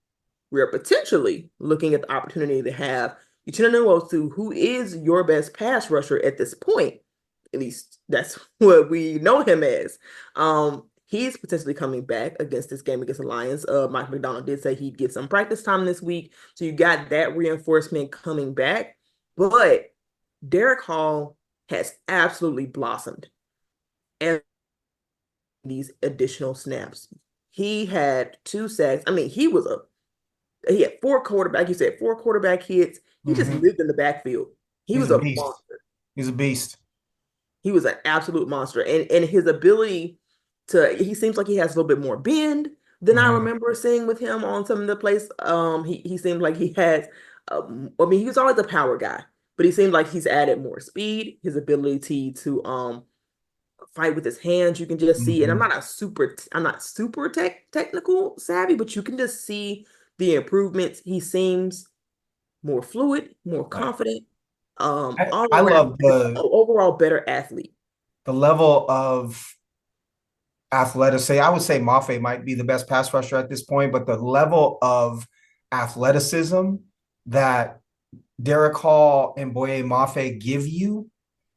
we're potentially looking at the opportunity to have Uchenna Nwosu, who is your best pass rusher at this point. At least that's what we know him as. He's potentially coming back against this game against the Lions. Mike McDonald did say he'd get some practice time this week, so you got that reinforcement coming back. But Derek Hall has absolutely blossomed and these additional snaps. He had 2 sacks. I mean, he had four quarterback hits. He just Mm-hmm. lived in the backfield. He He's was a a beast. monster. He's a beast. He was an absolute monster. And his ability he seems like he has a little bit more bend than I Mm-hmm. remember seeing with him on some of the plays. He seemed like he has, I mean, he was always a power guy, but he seemed like he's added more speed, his ability to fight with his hands. You can just see, and Mm-hmm. I'm not super technical savvy, but you can just see the improvements. He seems more fluid, more Right. confident, I, all I around, love just overall better athlete. the level of athletic. I would say Mafe might be the best pass rusher at this point, but the level of athleticism that Derek Hall and Boye Mafe give you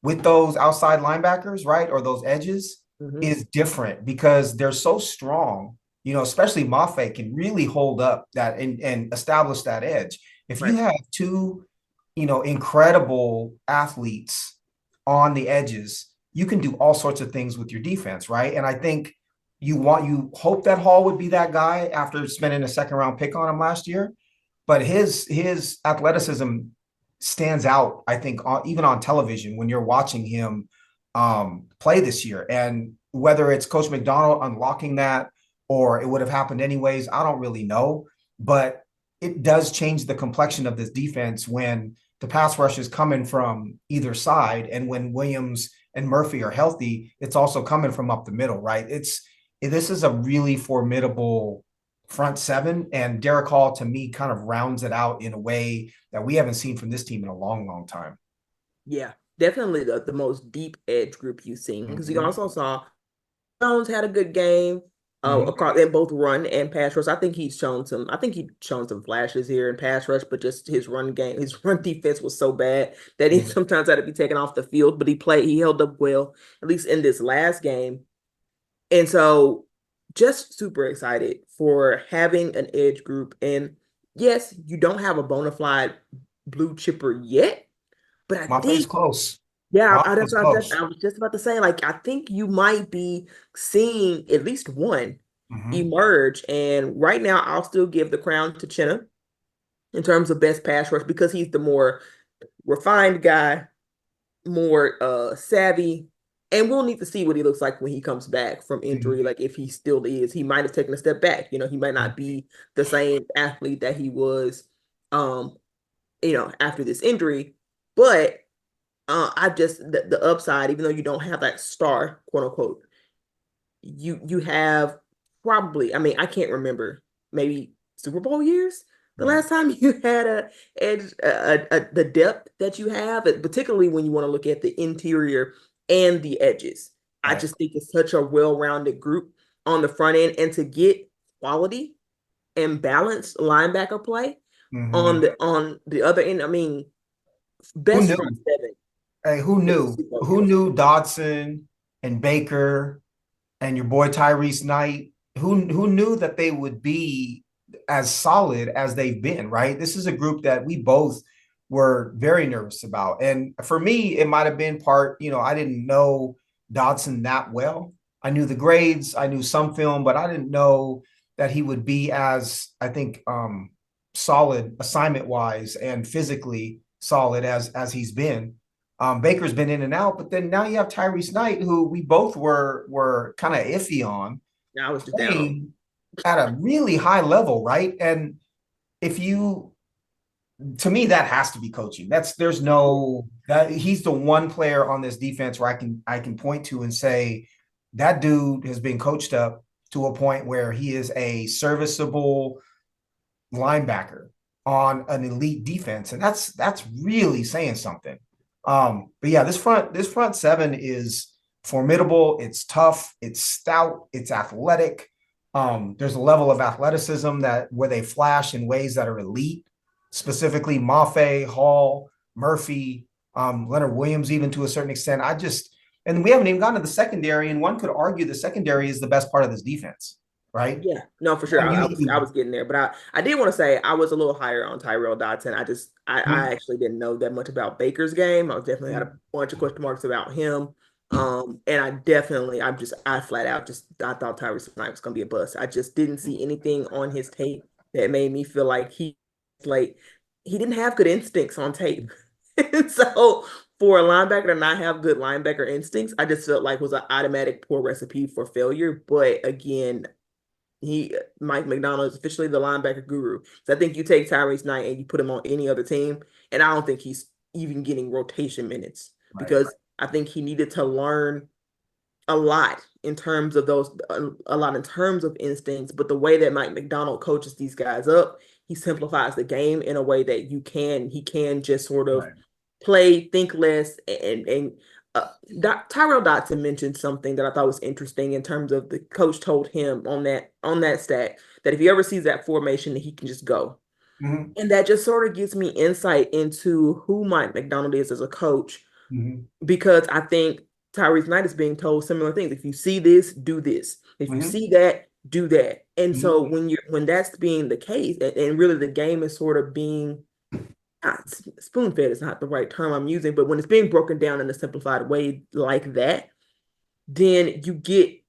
with those outside linebackers, right, or those edges, Mm-hmm. is different because they're so strong. Especially Mafe can really hold up that and establish that edge. If you Right. have two, incredible athletes on the edges, you can do all sorts of things with your defense, right? And I think you hope that Hall would be that guy after spending a second round pick on him last year, but his athleticism stands out, I think, even on television when you're watching him play this year. And whether it's Coach McDonald unlocking that or it would have happened anyways, I don't really know. But it does change the complexion of this defense when the pass rush is coming from either side. And when Williams and Murphy are healthy, it's also coming from up the middle, right? This is a really formidable front seven, and Derek Hall to me kind of rounds it out in a way that we haven't seen from this team in a long, long time. Yeah, definitely the most deep edge group you've seen because you Mm-hmm. also saw Jones had a good game Mm-hmm. across in both run and pass rush. I think he's shown some flashes here in pass rush, but just his run game, his run defense was so bad that he Mm-hmm. sometimes had to be taken off the field, but he held up well, at least in this last game. And so just super excited for having an edge group. And yes, you don't have a bona fide blue chipper yet, but I My face think close. yeah, My face close. I was just about to say, like, I think you might be seeing at least one Mm-hmm. emerge. And right now, I'll still give the crown to Chenna in terms of best pass rush because he's the more refined guy, more savvy. And we'll need to see what he looks like when he comes back from Mm-hmm. injury. Like if he still is, he might have taken a step back. He might not be the same athlete that he was um, after this injury. But I just the upside, even though you don't have that star, quote unquote, you have probably. I mean, I can't remember maybe Super Bowl years. The Right. last time you had a edge, the depth that you have, particularly when you want to look at the interior and the edges. I Right. just think it's such a well-rounded group on the front end, and to get quality and balanced linebacker play Mm-hmm. on the other end. I mean, Who best front knew? seven Hey, who in the knew? Super Bowl Who years. knew Dodson and Baker and your boy Tyrese Knight? Who knew that they would be as solid as they've been, right? This is a group that we both were very nervous about. And for me, it might have been part, I didn't know Dodson that well. I knew the grades, I knew some film, but I didn't know that he would be as, I think, solid assignment wise and physically solid as he's been. Baker's been in and out, but then now you have Tyrese Knight, who we both were kind of iffy on, Yeah, I was just down on. playing at a really high level, right? And if you, to me, that has to be coaching. There's no that he's the one player on this defense where I can point to and say that dude has been coached up to a point where he is a serviceable linebacker on an elite defense, and that's really saying something. But yeah, this front seven is formidable. It's tough. It's stout. It's athletic. There's a level of athleticism that where they flash in ways that are elite, specifically Mafe, Hall, Murphy, Leonard Williams, even to a certain extent. And we haven't even gotten to the secondary, and one could argue the secondary is the best part of this defense, right? Yeah, no, for sure. And I usually, was getting there, but I did want to say I was a little higher on Tyrell Dodson. I actually didn't know that much about Baker's game. I definitely had a bunch of question marks about him. And I flat out just I thought Tyrese Knight was gonna be a bust. I just didn't see anything on his tape that made me feel like like he didn't have good instincts on tape. And so for a linebacker to not have good linebacker instincts, I just felt like was an automatic poor recipe for failure. But again, Mike McDonald is officially the linebacker guru. So I think you take Tyrese Knight and you put him on any other team, and I don't think he's even getting rotation minutes right. because I think he needed to learn a lot in terms of instincts. But the way that Mike McDonald coaches these guys up, he simplifies the game in a way that he can just sort of Right. play, think less, and Tyrell Dotson mentioned something that I thought was interesting in terms of the coach told him on that stat that if he ever sees that formation, he can just go. Mm-hmm. And that just sort of gives me insight into who Mike McDonald is as a coach, Mm-hmm. because I think Tyrese Knight is being told similar things. If you see this, do this. If you Mm-hmm. see that, do that. And Mm-hmm. so when that's being the case, and really the game is sort of being spoon fed is not the right term I'm using, but when it's being broken down in a simplified way like that, then you get.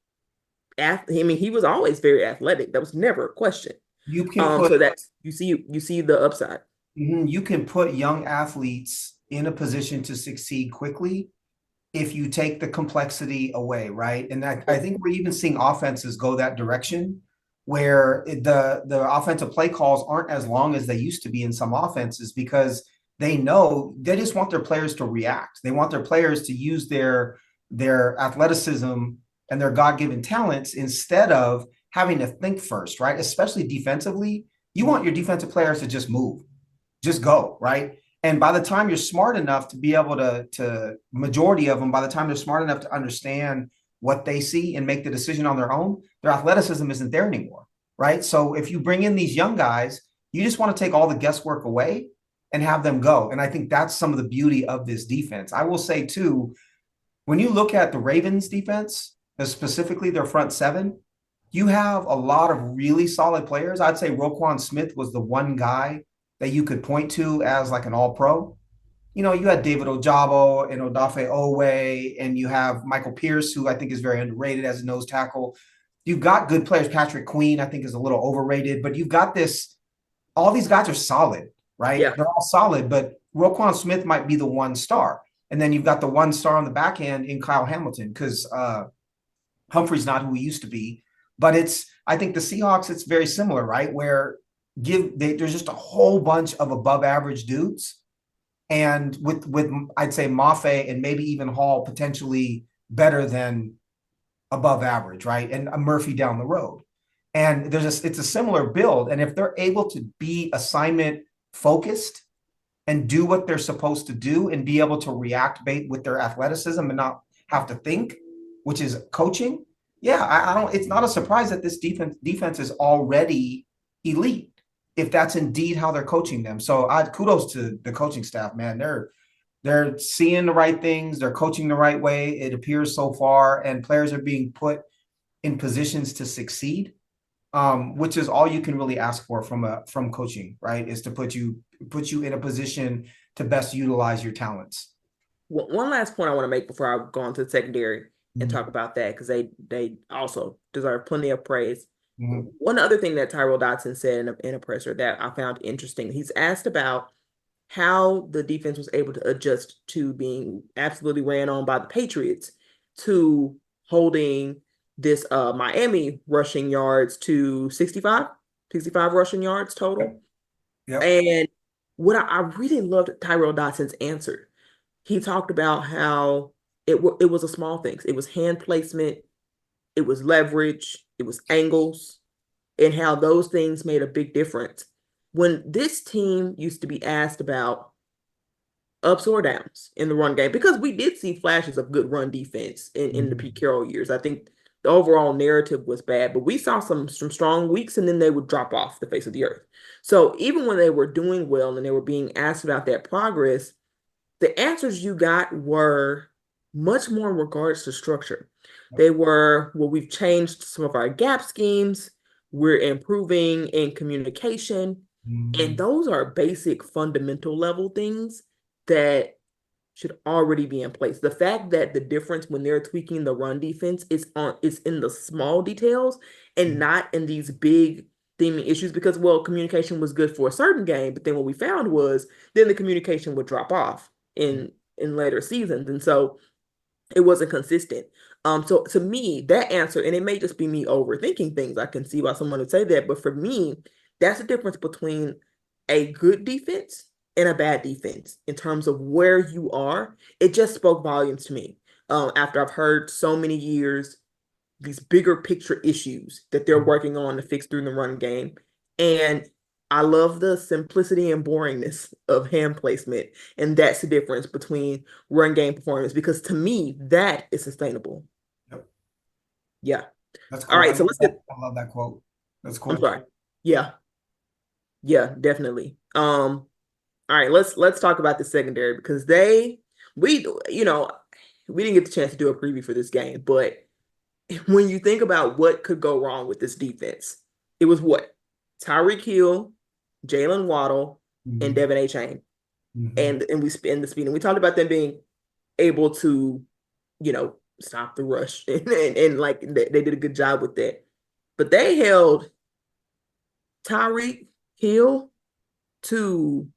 I mean, he was always very athletic. That was never a question. You can put So that's you see the upside. you can put young athletes in a position to succeed quickly if you take the complexity away, right? And I think we're even seeing offenses go that direction where the offensive play calls aren't as long as they used to be in some offenses because they know they just want their players to react. They want their players to use their athleticism and their God-given talents instead of having to think first, right? Especially defensively, you want your defensive players to just move, just go, right? And by the time you're smart enough to be able to majority of them, by the time they're smart enough to understand what they see and make the decision on their own, their athleticism isn't there anymore, right? So if you bring in these young guys, you just want to take all the guesswork away and have them go. And I think that's some of the beauty of this defense. I will say too, when you look at the Ravens defense, specifically their front seven, you have a lot of really solid players. I'd say Roquan Smith was the one guy that you could point to as like an all pro. You know, you had David Ojabo and Odafe Owe, and you have Michael Pierce, who I think is very underrated as a nose tackle. You've got good players. Patrick Queen, I think, is a little overrated, but you've got this. All these guys are solid, right? Yeah. They're all solid, but Roquan Smith might be the one star. And then you've got the one star on the back end in Kyle Hamilton because Humphrey's not who he used to be. But I think the Seahawks, it's very similar, right? Where there's just a whole bunch of above average dudes. And with I'd say Mafe and maybe even Hall potentially better than above average, right? And a Murphy down the road. And it's a similar build. And if they're able to be assignment focused and do what they're supposed to do and be able to react with their athleticism and not have to think, which is coaching. Yeah, I don't. It's not a surprise that this defense is already elite if that's indeed how they're coaching them. So kudos to the coaching staff, man. They're seeing the right things, they're coaching the right way. It appears so far, and players are being put in positions to succeed, which is all you can really ask for from coaching, right? Is to put you in a position to best utilize your talents. One last point I want to make before I go on to the secondary and Mm-hmm. talk about that, because they also deserve plenty of praise. Mm-hmm. One other thing that Tyrell Dotson said in a presser that I found interesting, he's asked about how the defense was able to adjust to being absolutely ran on by the Patriots to holding this Miami rushing yards to 65 rushing yards total. Yep. And what I really loved Tyrell Dotson's answer. He talked about how it was a small things. It was hand placement, it was leverage, it was angles, and how those things made a big difference. When this team used to be asked about ups or downs in the run game, because we did see flashes of good run defense in the Pete Carroll years. I think the overall narrative was bad, but we saw some strong weeks and then they would drop off the face of the earth. So even when they were doing well and they were being asked about that progress, the answers you got were much more in regards to structure. They were, well, we've changed some of our gap schemes, we're improving in communication, and Mm-hmm. those are basic fundamental level things that should already be in place. The fact that the difference when they're tweaking the run defense is in the small details and not in these big theming issues, because well, communication was good for a certain game, but then what we found was then the communication would drop off in later seasons. And so it wasn't consistent. So to me, that answer, and it may just be me overthinking things. I can see why someone would say that, but for me, that's the difference between a good defense and a bad defense in terms of where you are. It just spoke volumes to me. After I've heard so many years these bigger picture issues that they're working on to fix through the run game, and I love the simplicity and boringness of hand placement, and that's the difference between run game performance because to me that is sustainable. Yep. Yeah. That's All cool. I right, so love let's that. get. I love that quote. That's I'm cool. sorry. Yeah, yeah, definitely. All right, let's talk about the secondary because we we didn't get the chance to do a preview for this game, but when you think about what could go wrong with this defense, it was what? Tyreek Hill, Jalen Waddle, and Mhm. Devin A. Chain. Mhm. And we spend the speed. And we talked about them being able to, stop the rush. And like they did a good job with that. But they held Tyreek Hill to,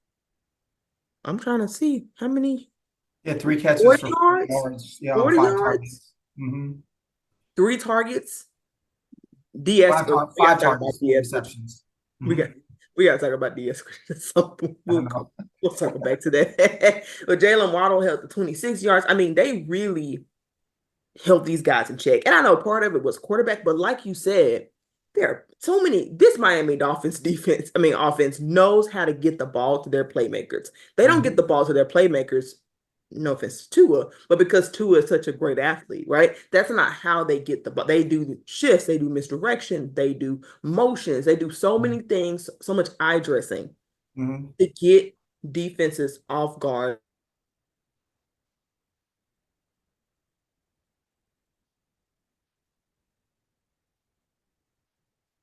I'm trying to see how many, Yeah, 3 catches 40 for 40 yards? yards. Yeah, on 40 five yards? targets. Hmm. 3 targets? DS, we gotta Five talk about targets, four DS. receptions. We Hmm. got we gotta talk about DS. So I we'll know. we'll circle back to that. But Jalen Waddle held the 26 yards. I mean, they really held these guys in check. And I know part of it was quarterback, but like you said, there are so many. This Miami Dolphins defense, I mean, offense knows how to get the ball to their playmakers. They don't get Hmm. the ball to their playmakers. No offense to Tua, but because Tua is such a great athlete, right? That's not how they get the ball. They do shifts, they do misdirection, they do motions, they do so many things, so much eye dressing Hmm. to get defenses off guard.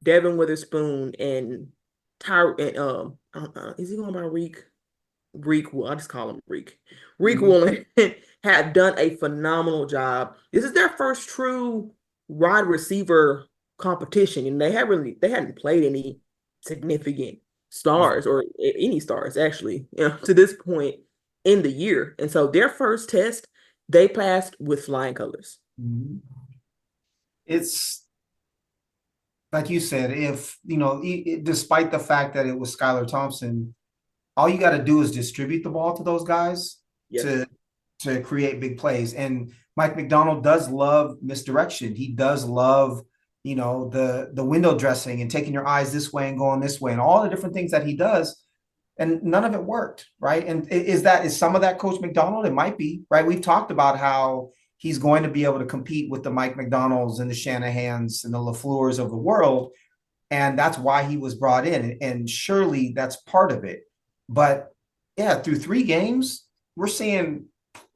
Devin Witherspoon and Ty and is he going by Reek? Reek, well, I just call him Reek. Reek Hmm. Woolen have done a phenomenal job. This is their first true wide receiver competition, and they hadn't played any significant stars or any stars actually, to this point in the year. And so their first test, they passed with flying colors. Hmm. It's like you said, if you know, despite the fact that it was Skylar Thompson, all you got to do is distribute the ball to those guys Yes. to create big plays. And Mike McDonald does love misdirection. He does love, the window dressing and taking your eyes this way and going this way and all the different things that he does. And none of it worked, right? And is some of that Coach McDonald? It might be, right? We've talked about how he's going to be able to compete with the Mike McDonalds and the Shanahans and the LaFleurs of the world, and that's why he was brought in. And surely that's part of it. But yeah, through 3 games, we're seeing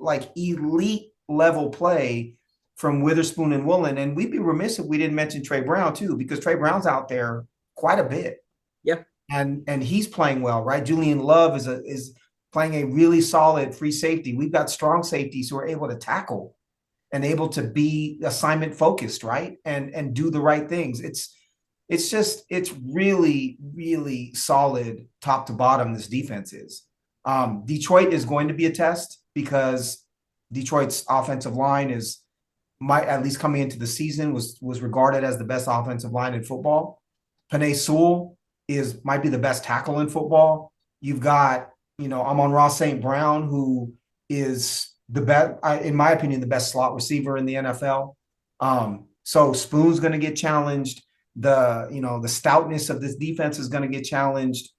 like elite level play from Witherspoon and Woolen. And we'd be remiss if we didn't mention Trey Brown too, because Trey Brown's out there quite a bit. Yeah. And he's playing well, right? Julian Love is playing a really solid free safety. We've got strong safeties who are able to tackle and able to be assignment focused, right? And do the right things. It's really, really solid top to bottom. This defense is. Detroit is going to be a test because Detroit's offensive line might, at least coming into the season, was regarded as the best offensive line in football. Penei Sewell might be the best tackle in football. You've got, Amon-Ra St. Brown, who is the best, in my opinion, the best slot receiver in the NFL. So Spoon's going to get challenged. The stoutness of this defense is going to get challenged.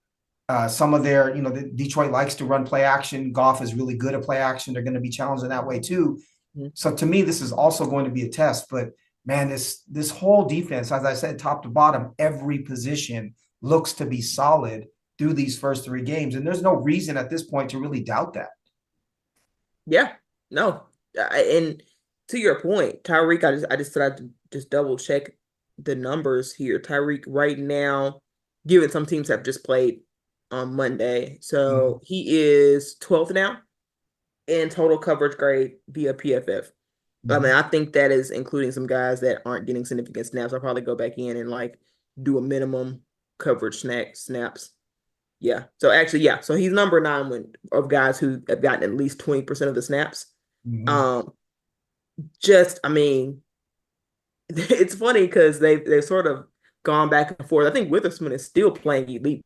Some of the Detroit likes to run play action. Goff is really good at play action. They're going to be challenged in that way too. Mm-hmm. So to me, this is also going to be a test. But man, this whole defense, as I said, top to bottom, every position looks to be solid through these first 3 games, and there's no reason at this point to really doubt that. Yeah, no, and to your point, Tyreek, I just tried to just double check the numbers here. Tyreek right now, given some teams have just played on Monday, Mhm. so he is 12th now in total coverage grade via PFF. I mean, Mhm. I think that is including some guys that aren't getting significant snaps. I'll probably go back in and like do a minimum coverage snaps. Yeah. So actually, yeah. So he's number 9 of guys who have gotten at least 20% of the snaps. Mhm. Um, I mean, it's funny because they've sort of gone back and forth. I think Witherspoon is still playing elite,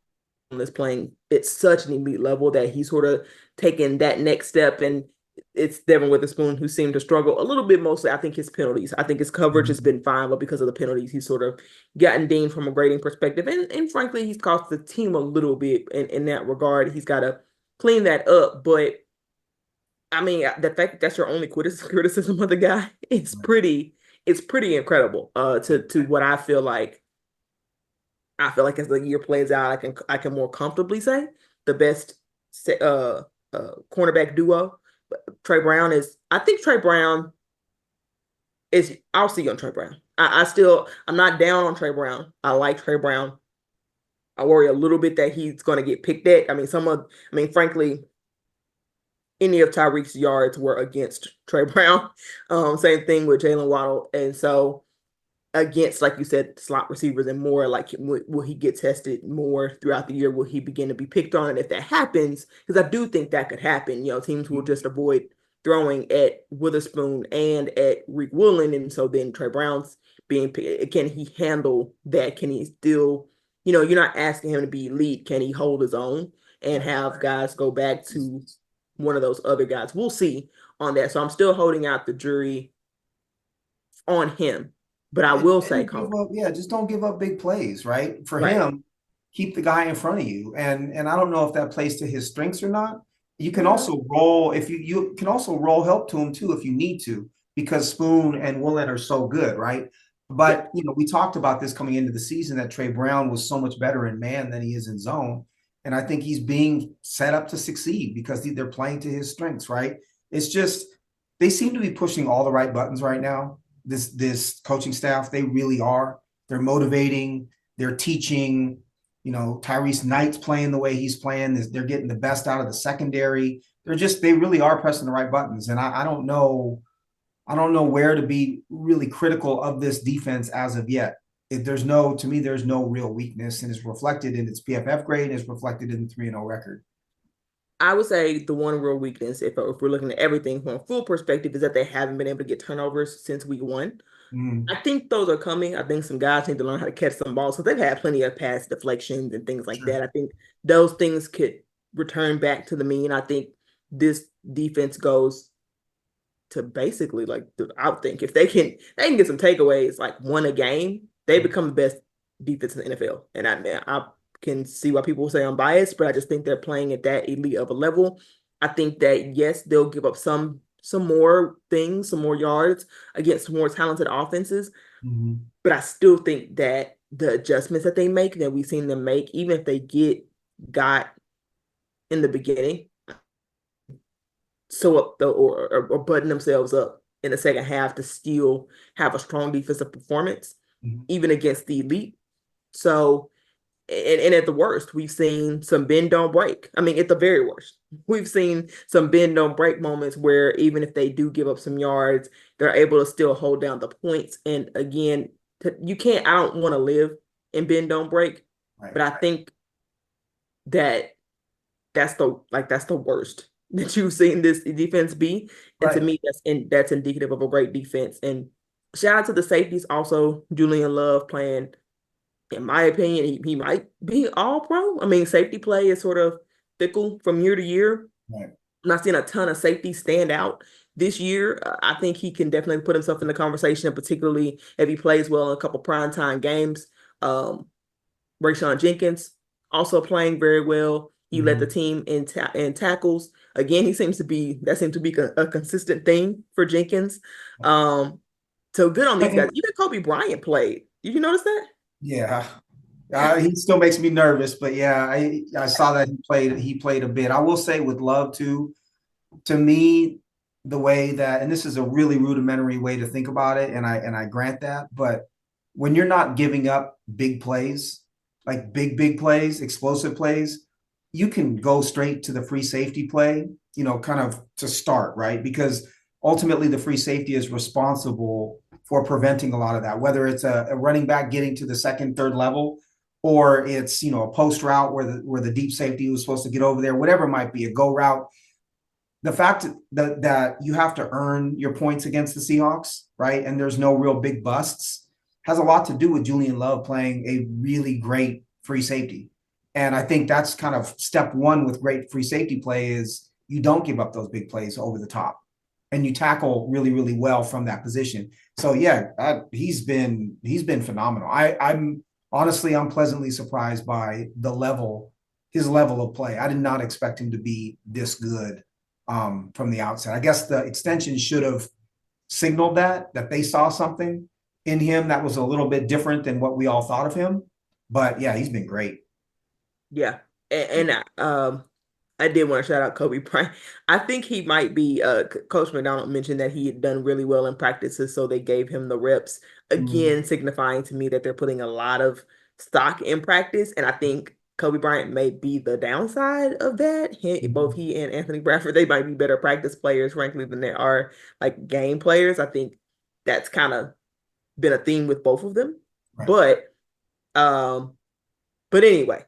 is playing at such an elite level that he's sort of taken that next step. And it's Devin Witherspoon who seemed to struggle a little bit. Mostly, I think his penalties. I think his coverage has been fine, but because of the penalties, he's sort of gotten dinged from a grading perspective, and frankly, he's cost the team a little bit in that regard. He's got to clean that up, but. I mean, the fact that that's your only criticism of the guy, it's pretty incredible. To what I feel like as the year plays out, I can more comfortably say the best cornerback duo. Trey Brown is. I think Trey Brown is. I'll see you on Trey Brown. I'm not down on Trey Brown. I like Trey Brown. I worry a little bit that he's going to get picked at. Frankly, any of Tyreek's yards were against Trey Brown. Same thing with Jalen Waddle. And so against, like you said, slot receivers and more, like will he get tested more throughout the year? Will he begin to be picked on? And if that happens, because I do think that could happen, teams will just avoid throwing at Witherspoon and at Rick Woolen. And so then Trey Brown's being picked. Can he handle that? Can he still, you're not asking him to be elite. Can he hold his own and have guys go back to one of those other guys? We'll see on that. So I'm still holding out the jury on him. But I will say, just don't give up big plays, right? For right. him, keep the guy in front of you. And I don't know if that plays to his strengths or not. You can also roll you can also roll help to him too if you need to, because Spoon and Willett are so good, right? But we talked about this coming into the season that Trey Brown was so much better in man than he is in zone. And I think he's being set up to succeed because they're playing to his strengths, right? It's just they seem to be pushing all the right buttons right now. This coaching staff, they really are. They're motivating. They're teaching. Tyrese Knight's playing the way he's playing. They're getting the best out of the secondary. They really are pressing the right buttons. And I don't know where to be really critical of this defense as of yet. To me, there's no real weakness, and it's reflected in its PFF grade, and it's reflected in the 3-0 record. I would say the one real weakness, if we're looking at everything from a full perspective, is that they haven't been able to get turnovers since week 1. I think those are coming. I think some guys need to learn how to catch some balls, because they've had plenty of pass deflections and things like that. I think those things could return back to the mean. I think this defense goes to basically I would think if they can get some takeaways, like one a game, they become the best defense in the NFL. And I can see why people say I'm biased, but I just think they're playing at that elite of a level. I think that, yes, they'll give up some more things, some more yards against more talented offenses. But I still think that the adjustments that they make, that we've seen them make, even if they got in the beginning, sew up or button themselves up in the second half to still have a strong defensive performance, even against the elite. So, and at the worst, we've seen some bend don't break. I mean, at the very worst, we've seen some bend don't break moments where even if they do give up some yards, they're able to still hold down the points. And again, I don't want to live in bend don't break, but I think that that's the worst that you've seen this defense be. And to me, that's indicative of a great defense. And shout out to the safeties also. Julian Love playing, in my opinion, he might be all pro. I mean, safety play is sort of fickle from year to year. I'm not seeing a ton of safety stand out this year. I think he can definitely put himself in the conversation, particularly if he plays well in a couple primetime games. Rayshawn Jenkins also playing very well. He led the team in tackles. Again, that seems to be a consistent thing for Jenkins. So good on these guys. Even Kobe Bryant played. Did you notice that? Yeah. He still makes me nervous, but yeah, I saw that he played a bit. I will say with Love too, to me, the way that, and this is a really rudimentary way to think about it, and I grant that, but when you're not giving up big plays, like big plays, explosive plays, you can go straight to the free safety play, kind of to start, right? Because ultimately the free safety is responsible for preventing a lot of that, whether it's a running back getting to the second, third level, or it's, a post route where the deep safety was supposed to get over there, whatever it might be, a go route. The fact that you have to earn your points against the Seahawks, right? And there's no real big busts, has a lot to do with Julian Love playing a really great free safety. And I think that's kind of step one with great free safety play is you don't give up those big plays over the top. and you tackle really, really well from that position. So yeah, he's been phenomenal. I'm honestly, I'm pleasantly surprised by his level of play. I did not expect him to be this good from the outset. I guess the extension should have signaled that they saw something in him that was a little bit different than what we all thought of him. But yeah, he's been great. Yeah. And I did want to shout out Kobe Bryant. I think he might be Coach McDonald mentioned that he had done really well in practices, so they gave him the reps, Mm-hmm. again signifying to me that they're putting a lot of stock in practice. And I think Kobe Bryant may be the downside of that. Both he and Anthony Bradford, they might be better practice players, frankly, than they are like game players. I think that's kind of been a theme with both of them. Right. But um but anyway,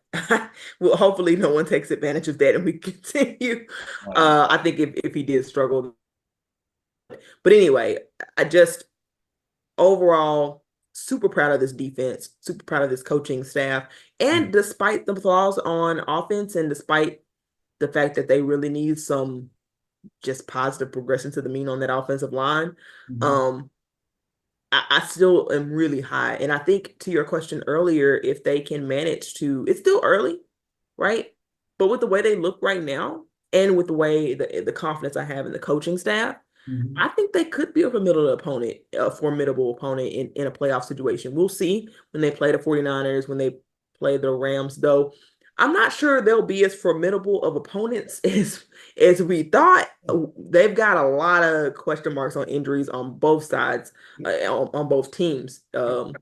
well, hopefully no one takes advantage of that and we continue. Right. I think if he did struggle, but anyway, I just overall super proud of this defense, super proud of this coaching staff, and despite the flaws on offense, and despite the fact that they really need some just positive progression to the mean on that offensive line, Mm-hmm. um, I still am really high. And I think to your question earlier, if they can manage to, it's still early, right? But with the way they look right now, and with the way the confidence I have in the coaching staff, Mm-hmm. I think they could be a formidable opponent in a playoff situation. We'll see when they play the 49ers, when they play the Rams, though. I'm not sure they'll be as formidable of opponents as we thought. They've got a lot of question marks on injuries on both sides, on both teams, and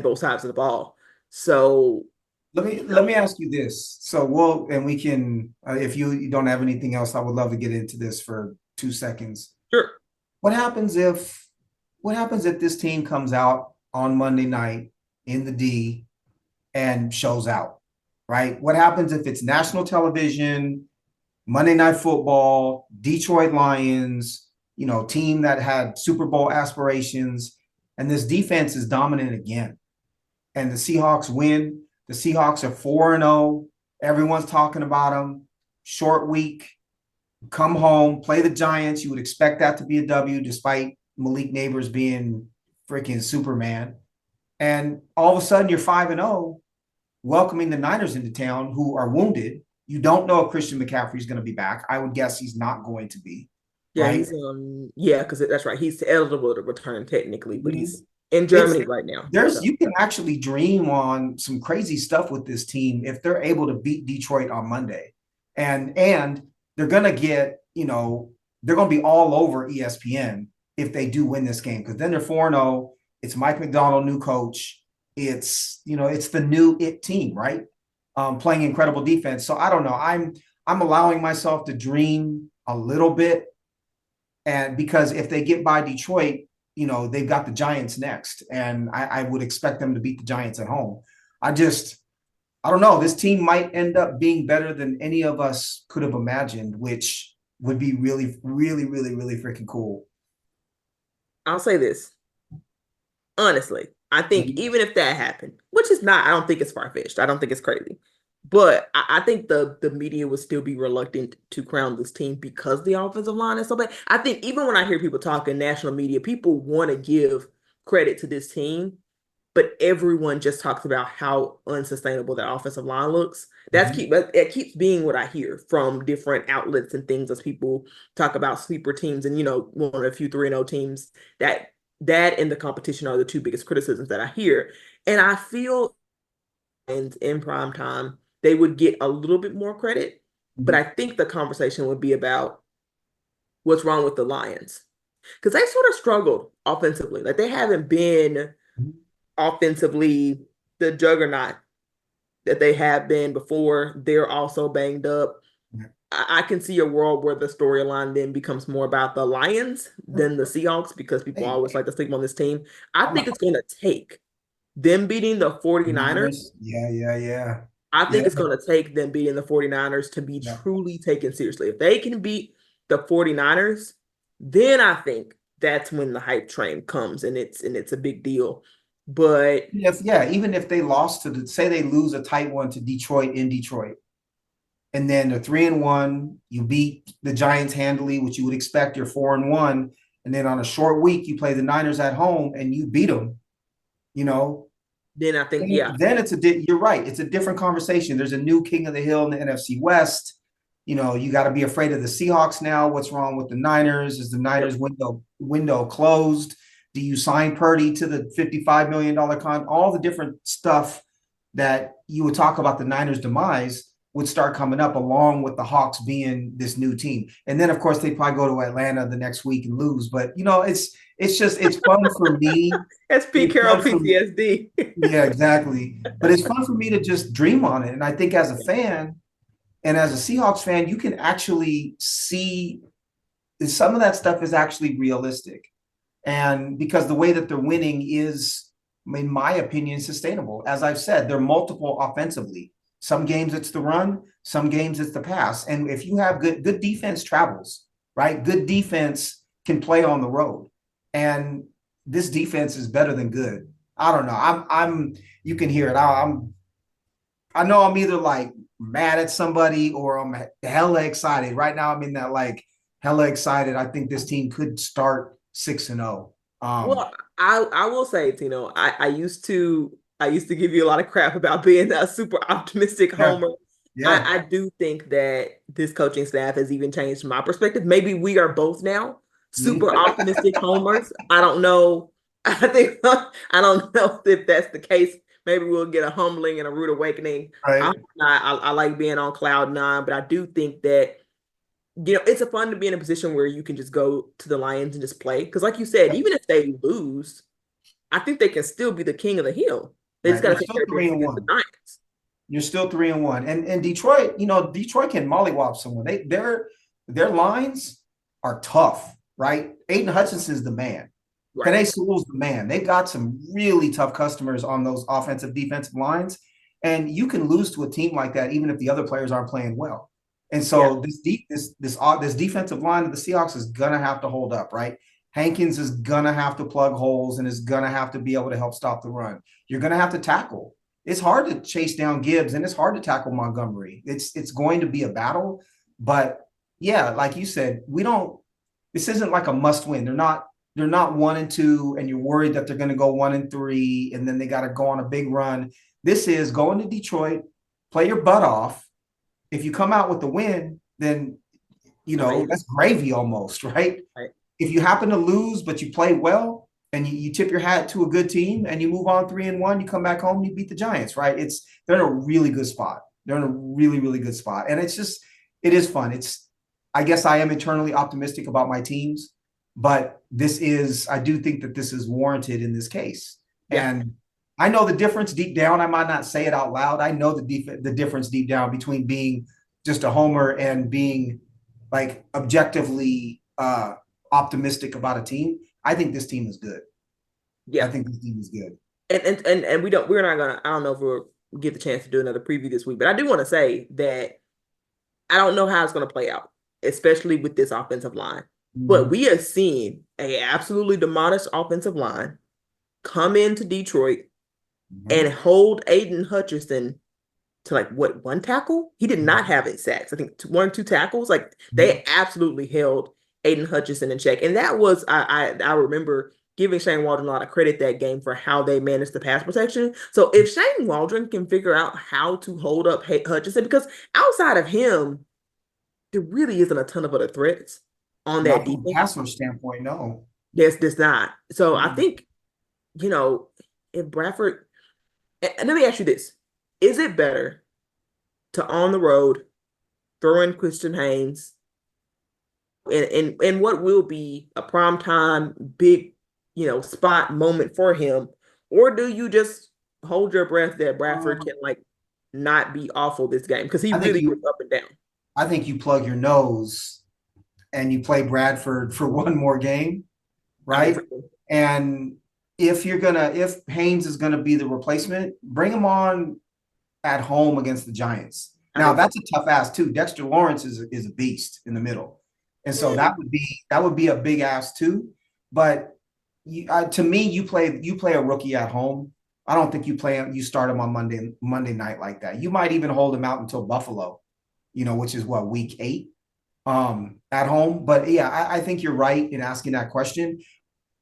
both sides of the ball. So, Let me ask you this. So we can if you don't have anything else, I would love to get into this for 2 seconds. sure. What happens if this team comes out on Monday night in the D and shows out, right? What happens if it's national television, Monday Night Football, Detroit Lions, team that had Super Bowl aspirations, and this defense is dominant again, and the Seahawks win. The Seahawks are 4-0. Everyone's talking about them. Short week, come home, play the Giants. You would expect that to be a W, despite Malik Neighbors being freaking Superman. And all of a sudden, you're 5-0, welcoming the Niners into town, who are wounded. You don't know if Christian McCaffrey is going to be back. I would guess he's not going to be, Yeah, right? he's yeah, because that's right. He's eligible to return technically, but he's in It's Germany right now. there's So you can actually dream on some crazy stuff with this team if they're able to beat Detroit on Monday. And they're gonna they're gonna be all over ESPN if they do win this game, because then they're 4-0. It's Mike McDonald, new coach. It's the new it team, right? Playing incredible defense. So I don't know. I'm allowing myself to dream a little bit. And because if they get by Detroit, they've got the Giants next. And I would expect them to beat the Giants at home. I don't know. This team might end up being better than any of us could have imagined, which would be really, really, really, really freaking cool. I'll say this honestly. I think Mhm. even if that happened, which is not, I don't think it's far fetched. I don't think it's crazy. But I think the media would still be reluctant to crown this team because the offensive line is so bad. I think even when I hear people talk in national media, people want to give credit to this team, but everyone just talks about how unsustainable that offensive line looks. Mhm. It keeps being what I hear from different outlets and things as people talk about sleeper teams, and one of the few 3-0 teams that and the competition are the two biggest criticisms that I hear. And I feel in prime time they would get a little bit more credit, but Mhm. I think the conversation would be about what's wrong with the Lions, because they sort of struggled offensively. Like they haven't been offensively the juggernaut that they have been before. They're also banged up. I can see a world where the storyline then becomes more about the Lions than the Seahawks, because people Hey, always like to sleep on this team. I I'm think not it's going to take them beating the 49ers. Niners. Yeah, yeah, yeah. I Yeah, think it's going to take them beating the 49ers to be yeah. truly taken seriously. If they can beat the 49ers, then I think that's when the hype train comes, and it's a big deal. But Even if they lost say they lose a tight one to Detroit in Detroit. and then they're 3-1. You beat the Giants handily, which you would expect. You're 4-1, and then on a short week, you play the Niners at home and you beat them. You know, Then I think, yeah. then it's you're right. It's a different conversation. There's a new king of the hill in the NFC West. You know, you got to be afraid of the Seahawks now. What's wrong with the Niners? Is the Niners Yep. window closed? Do you sign Purdy to the $55 million all the different stuff that you would talk about the Niners' demise would start coming up along with the Hawks being this new team. And then of course they probably go to Atlanta the next week and lose. But you know, it's fun for me. That's Pete It's Carroll fun for PTSD. yeah, exactly. But it's fun for me to just dream on it. And I think as a fan and as a Seahawks fan, you can actually see some of that stuff is actually realistic. And because the way that they're winning is, in my opinion, sustainable. As I've said, they're multiple offensively. Some games it's the run, some games it's the pass. And if you have good defense travels, right? Good defense can play on the road. And this defense is better than good. I don't know. I'm you can hear it. I know I'm either like mad at somebody or I'm hella excited. Right now I'm in that like hella excited. I think this team could start 6-0. Well, I will say, Tino, I used to give you a lot of crap about being a super optimistic Yeah, homer. yeah. I do think that this coaching staff has even changed my perspective. Maybe we are both now super Mhm. optimistic homers. I don't know. I think I don't know if that's the case. Maybe we'll get a humbling and a rude awakening. Right. I like being on cloud nine, but I do think that it's a fun to be in a position where you can just go to the Lions and just play. Because, like you said, even if they lose, I think they can still be the king of the hill. They just Right. got You're to take still care of three business and against the one. Giants. You're still 3-1. And Detroit, Detroit can mollywop someone. Their lines are tough, right? Aiden Hutchinson's the man. Right. Penei Sewell's the man. They've got some really tough customers on those offensive defensive lines. And you can lose to a team like that even if the other players aren't playing well. And Yeah. so this defensive line of the Seahawks is gonna have to hold up, right? Hankins is gonna have to plug holes and is gonna have to be able to help stop the run. You're gonna have to tackle. It's hard to chase down Gibbs and it's hard to tackle Montgomery. It's going to be a battle, but yeah, like you said, this isn't like a must win. They're not 1-2, and you're worried that they're going to go 1-3, and then they got to go on a big run. This is going to Detroit, play your butt off. If you come out with the win, then Amazing. that's gravy almost, right? Right. If you happen to lose, but you play well and you tip your hat to a good team and you move on 3-1, you come back home, you beat the Giants, right? They're in a really good spot. They're in a really, really good spot. And it is fun. I guess I am eternally optimistic about my teams, but I do think that this is warranted in this case. Yeah. And I know the difference deep down. I might not say it out loud. I know the difference deep down between being just a homer and being like objectively optimistic about a team. I think this team is good. I Yeah. think this team is good. And we're not gonna, I don't know if we'll get the chance to do another preview this week, but I do want to say that I don't know how it's gonna play out, especially with this offensive line. But Mhm. we have seen a absolutely demolished offensive line come into Detroit and Mhm. hold Aiden Hutchinson to like what, one tackle? He did not have eight sacks. I think one or two tackles. Like Mhm. they absolutely held Aiden Hutchinson in check. And that was I remember giving Shane Waldron a lot of credit that game for how they managed the pass protection. So if Shane Waldron can figure out how to hold up Hutchinson, because outside of him, there really isn't a ton of other threats on that Not from a defense. passer standpoint, no. There's not. So I Mhm. think, you know, if Bradford, and let me ask you this: is it better to on the road throw in Christian Haynes and what will be a prime time big, spot moment for him, or do you just hold your breath that Bradford Um, can like not be awful this game because he I think really is you up and down. I think you plug your nose and you play Bradford for one more game, I mean, right? And if Haynes is gonna be the replacement, bring him on at home against the Giants. I Now think so. that's a tough ask too. Dexter Lawrence is a beast in the middle, and so Yeah. that would be a big ask too. But to me, you play a rookie at home. I don't think you start him on Monday night like that. You might even hold him out until Buffalo, which is what, week 8 at home. But yeah, I think you're right in asking that question.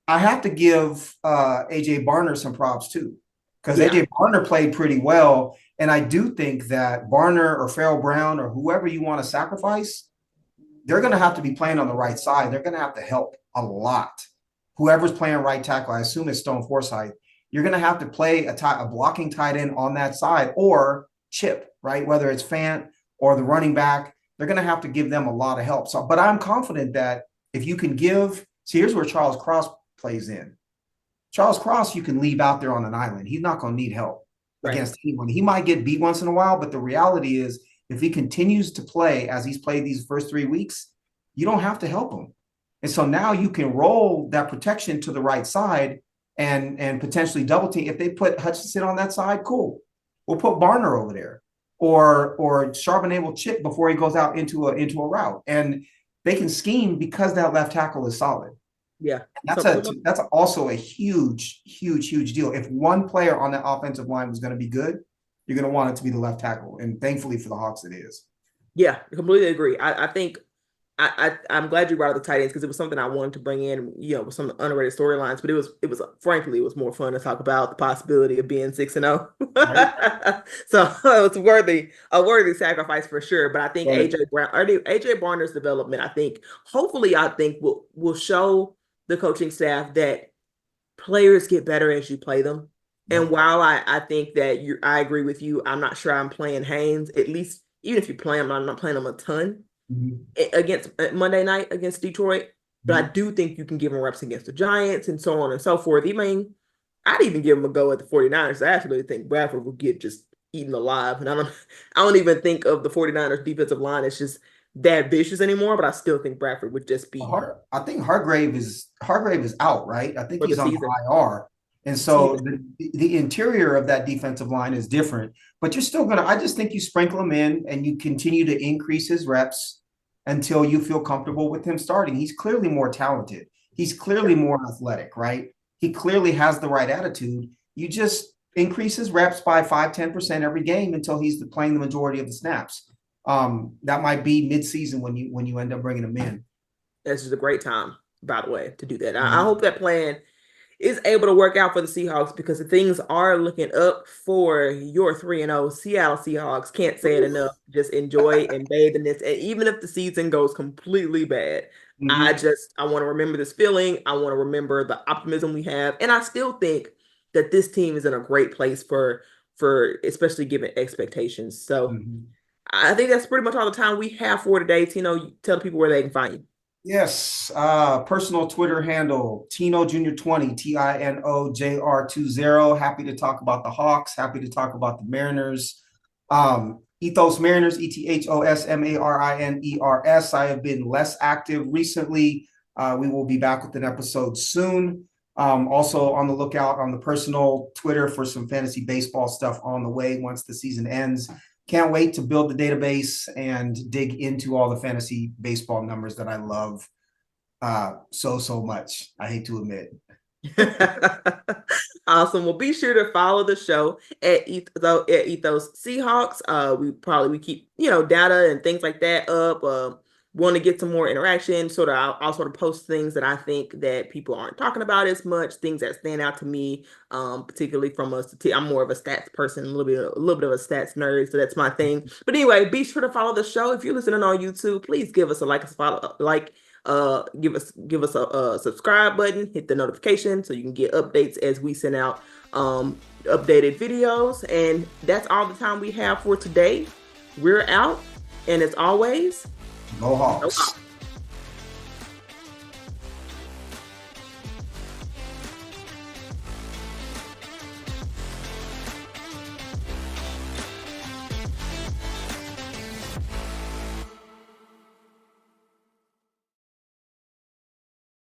I have to give AJ Barner some props too, because Yeah, AJ Barner played pretty well. And I do think that Barner or Farrell Brown or whoever you want to sacrifice, they're going to have to be playing on the right side. They're going to have to help a lot. Whoever's playing right tackle, I assume it's Stone Forsythe, you're going to have to play a blocking tight end on that side or chip, right? Whether it's Fant or the running back, they're going to have to give them a lot of help. So, but I'm confident that if you can give, see, here's where Charles Cross plays in. Charles Cross, you can leave out there on an island. He's not going to need help right. against anyone. He might get beat once in a while, but the reality is, if he continues to play as he's played these first 3 weeks, you don't have to help him. And so now you can roll that protection to the right side and potentially double team. If they put Hutchinson on that side, cool. We'll put Barner over there, or Charbonnet will chip before he goes out into a route, and they can scheme because that left tackle is solid. Yeah. That's also a huge deal. If one player on that offensive line was going to be good, you're going to want it to be the left tackle, and thankfully for the Hawks, it is. Yeah, I completely agree. I think I'm glad you brought up the tight ends because it was something I wanted to bring in, with some underrated storylines. But it was frankly, it was more fun to talk about the possibility of being 6-0. Right? So it's a worthy sacrifice for sure. But I think Right. AJ Barner's development, hopefully, will show the coaching staff that players get better as you play them. And Yep. while I think that I agree with you, I'm not sure I'm playing Haynes. At least even if you play him, I'm not playing him a ton against Monday night against Detroit. But I do think you can give him reps against the Giants and so on and so forth. I'd even give him a go at the 49ers. I actually think Bradford will get just eaten alive. And I don't even think of the 49ers defensive line as just that vicious anymore, but I still think Bradford would just be I think Hargrave is out, right? I think for the he's on season. IR. And so the interior of that defensive line is different, but you're still I just think you sprinkle him in and you continue to increase his reps until you feel comfortable with him starting. He's clearly more talented. He's clearly more athletic, right? He clearly has the right attitude. You just increase his reps by 5-10% every game until he's playing the majority of the snaps. That might be mid-season when you end up bringing him in. This is a great time, by the way, to do that. I hope that plan is able to work out for the Seahawks because the things are looking up for your 3-0 Seattle Seahawks. Can't say it enough. Just enjoy and bathe in this. And even if the season goes completely bad, I want to remember this feeling. I want to remember the optimism we have. And I still think that this team is in a great place for especially given expectations. So I think that's pretty much all the time we have for today. Tino, tell people where they can find you. Yes, personal Twitter handle, Tino Jr. 20, TINOJR20. Happy to talk about the Hawks, happy to talk about the Mariners. Ethos Mariners, ETHOSMARINERS. I have been less active recently. We will be back with an episode soon. Also on the lookout on the personal Twitter for some fantasy baseball stuff on the way once the season ends. Can't wait to build the database and dig into all the fantasy baseball numbers that I love so much. I hate to admit. Awesome. Well, be sure to follow the show at Ethos Seahawks. We keep data and things like that up. Want to get some more interaction. I'll sort of post things that I think that people aren't talking about as much, things that stand out to me, particularly from us. I'm more of a stats person, a little bit of a stats nerd, so that's my thing. But anyway, be sure to follow the show. If you're listening on YouTube, please give us a like, give us a subscribe button, hit the notification so you can get updates as we send out updated videos. And that's all the time we have for today. We're out, and as always, Go Hawks.